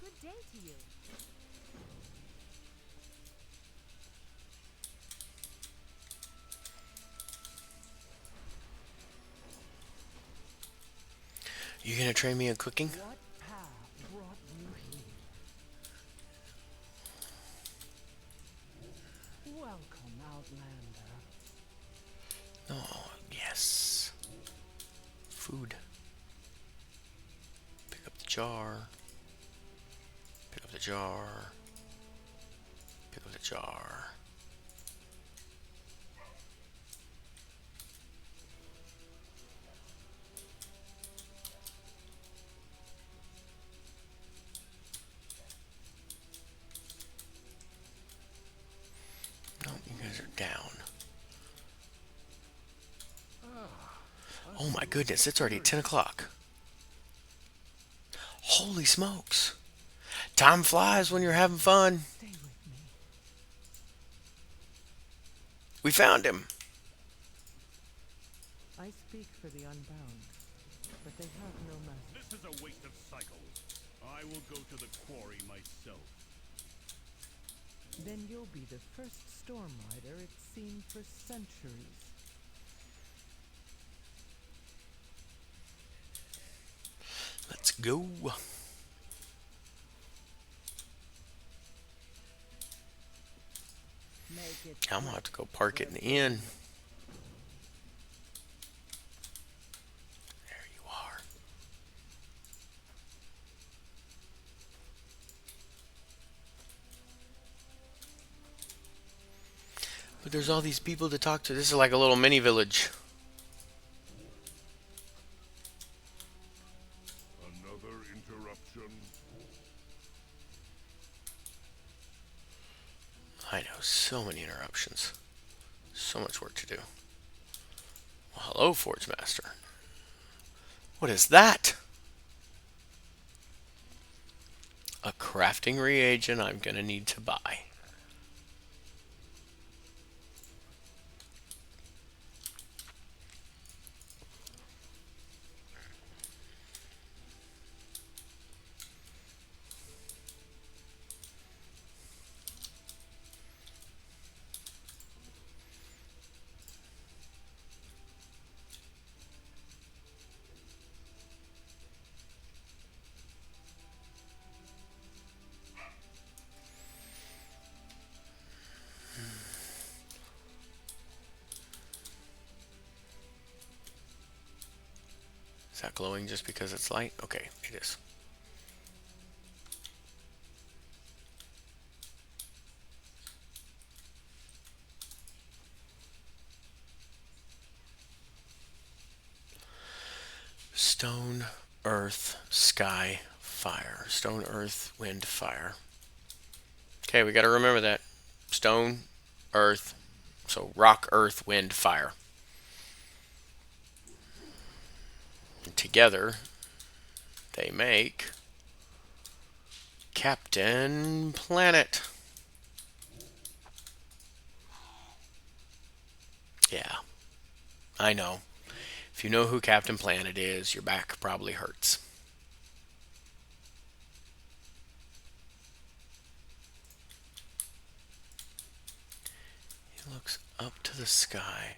Good day to you. You gonna train me in cooking? What path brought you here? Welcome, Outlander. Oh, yes. Food. Pick up the jar. Pick up the jar. Pick up the jar. No, you guys are down. Oh my goodness, it's already 10 o'clock. Holy smokes. Time flies when you're having fun. Stay with me. We found him. I speak for the unbound, but they have no master. This is a waste of cycles. I will go to the quarry myself. Then you'll be the first storm rider it's seen for centuries. Let's go. Make it I'm gonna have to go park it in the inn. There you are. But there's all these people to talk to. This is like a little mini village. Another interruption. I know, so many interruptions. So much work to do. Well, hello, Forge Master. What is that? a crafting reagent I'm going to need to buy. Is that glowing just because it's light? Okay, it is. Stone, earth, sky, fire. Stone, earth, wind, fire. Okay, we got to remember that. Stone, earth, so rock, earth, wind, fire. And together, they make Captain Planet. Yeah, I know. If you know who Captain Planet is, your back probably hurts. He looks up to the sky.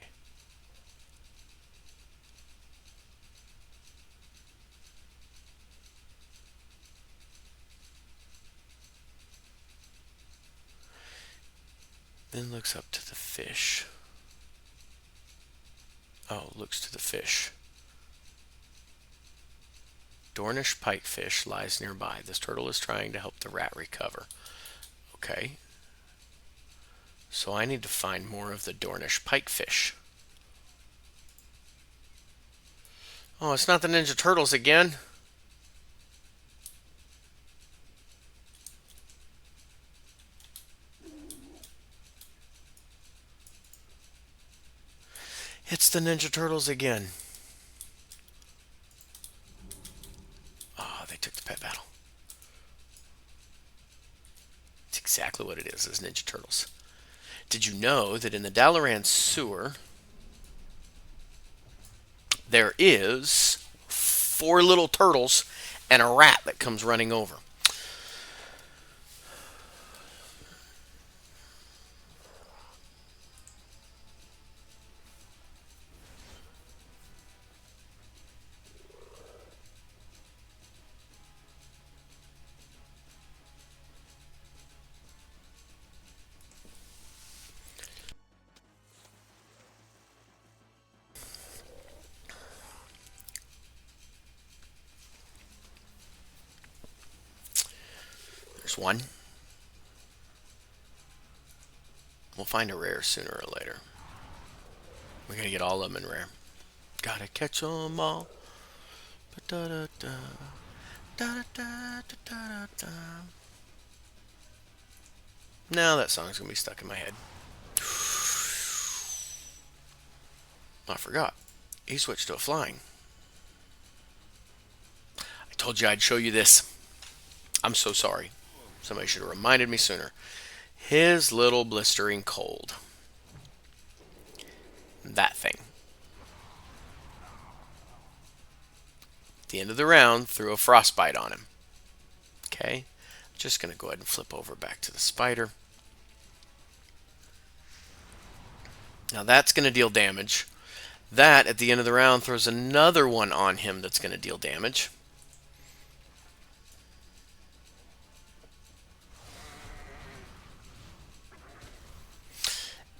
Then looks up to the fish. Oh, looks to the fish. Dornish pikefish lies nearby. This turtle is trying to help the rat recover. Okay. So I need to find more of the Dornish pikefish. Oh, it's not the Ninja Turtles again. It's the Ninja Turtles again. Oh, they took the pet battle. It's exactly what it is Ninja Turtles. Did you know that in the Dalaran sewer, there is 4 little turtles and a rat that comes running over? There's one. We'll find a rare sooner or later. We're going to get all of them in rare. Gotta catch 'em all. Da-da-da. Da-da-da-da-da-da. Now that song's going to be stuck in my head. I forgot. He switched to a flying. I told you I'd show you this. I'm so sorry. Somebody should have reminded me sooner. His little blistering cold. That thing. At the end of the round, threw a frostbite on him. Okay. Just going to go ahead and flip over back to the spider. Now that's going to deal damage. That, at the end of the round, throws another one on him that's going to deal damage.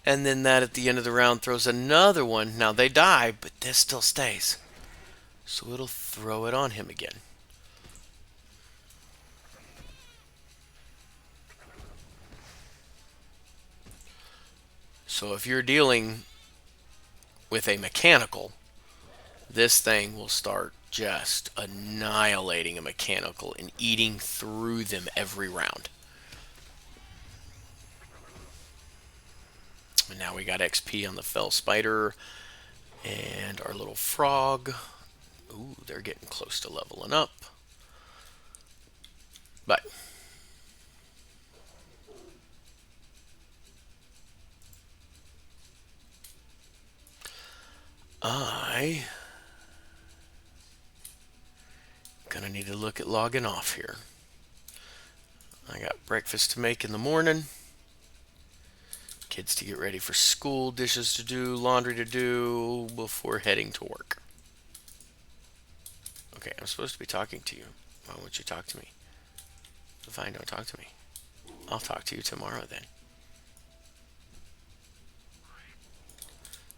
And then that, at the end of the round, throws another one. Now they die, but this still stays. So it'll throw it on him again. So if you're dealing with a mechanical, this thing will start just annihilating a mechanical and eating through them every round. And now we got XP on the fell spider and our little frog. Ooh, they're getting close to leveling up. But I gonna need to look at logging off here. I got breakfast to make in the morning, kids to get ready for school, dishes to do, laundry to do before heading to work. Okay, I'm supposed to be talking to you. Why won't you talk to me? Fine, don't talk to me. I'll talk to you tomorrow then.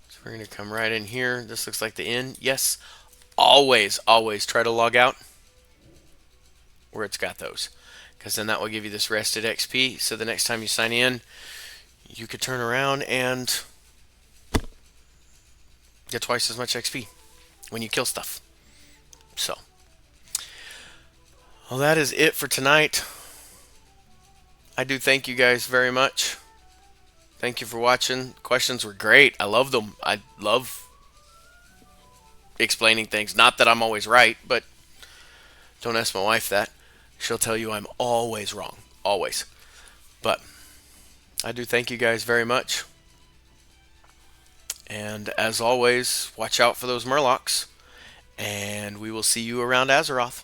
So we're going to come right in here. This looks like the inn. Yes, always try to log out where it's got those, because then that will give you this rested XP. So the next time you sign in, you could turn around and get twice as much XP when you kill stuff. So, well, that is it for tonight. I do thank you guys very much. Thank you for watching. Questions were great. I love them. I love explaining things. Not that I'm always right, but don't ask my wife that. She'll tell you I'm always wrong. Always. But I do thank you guys very much. And as always, watch out for those Murlocs. And we will see you around Azeroth.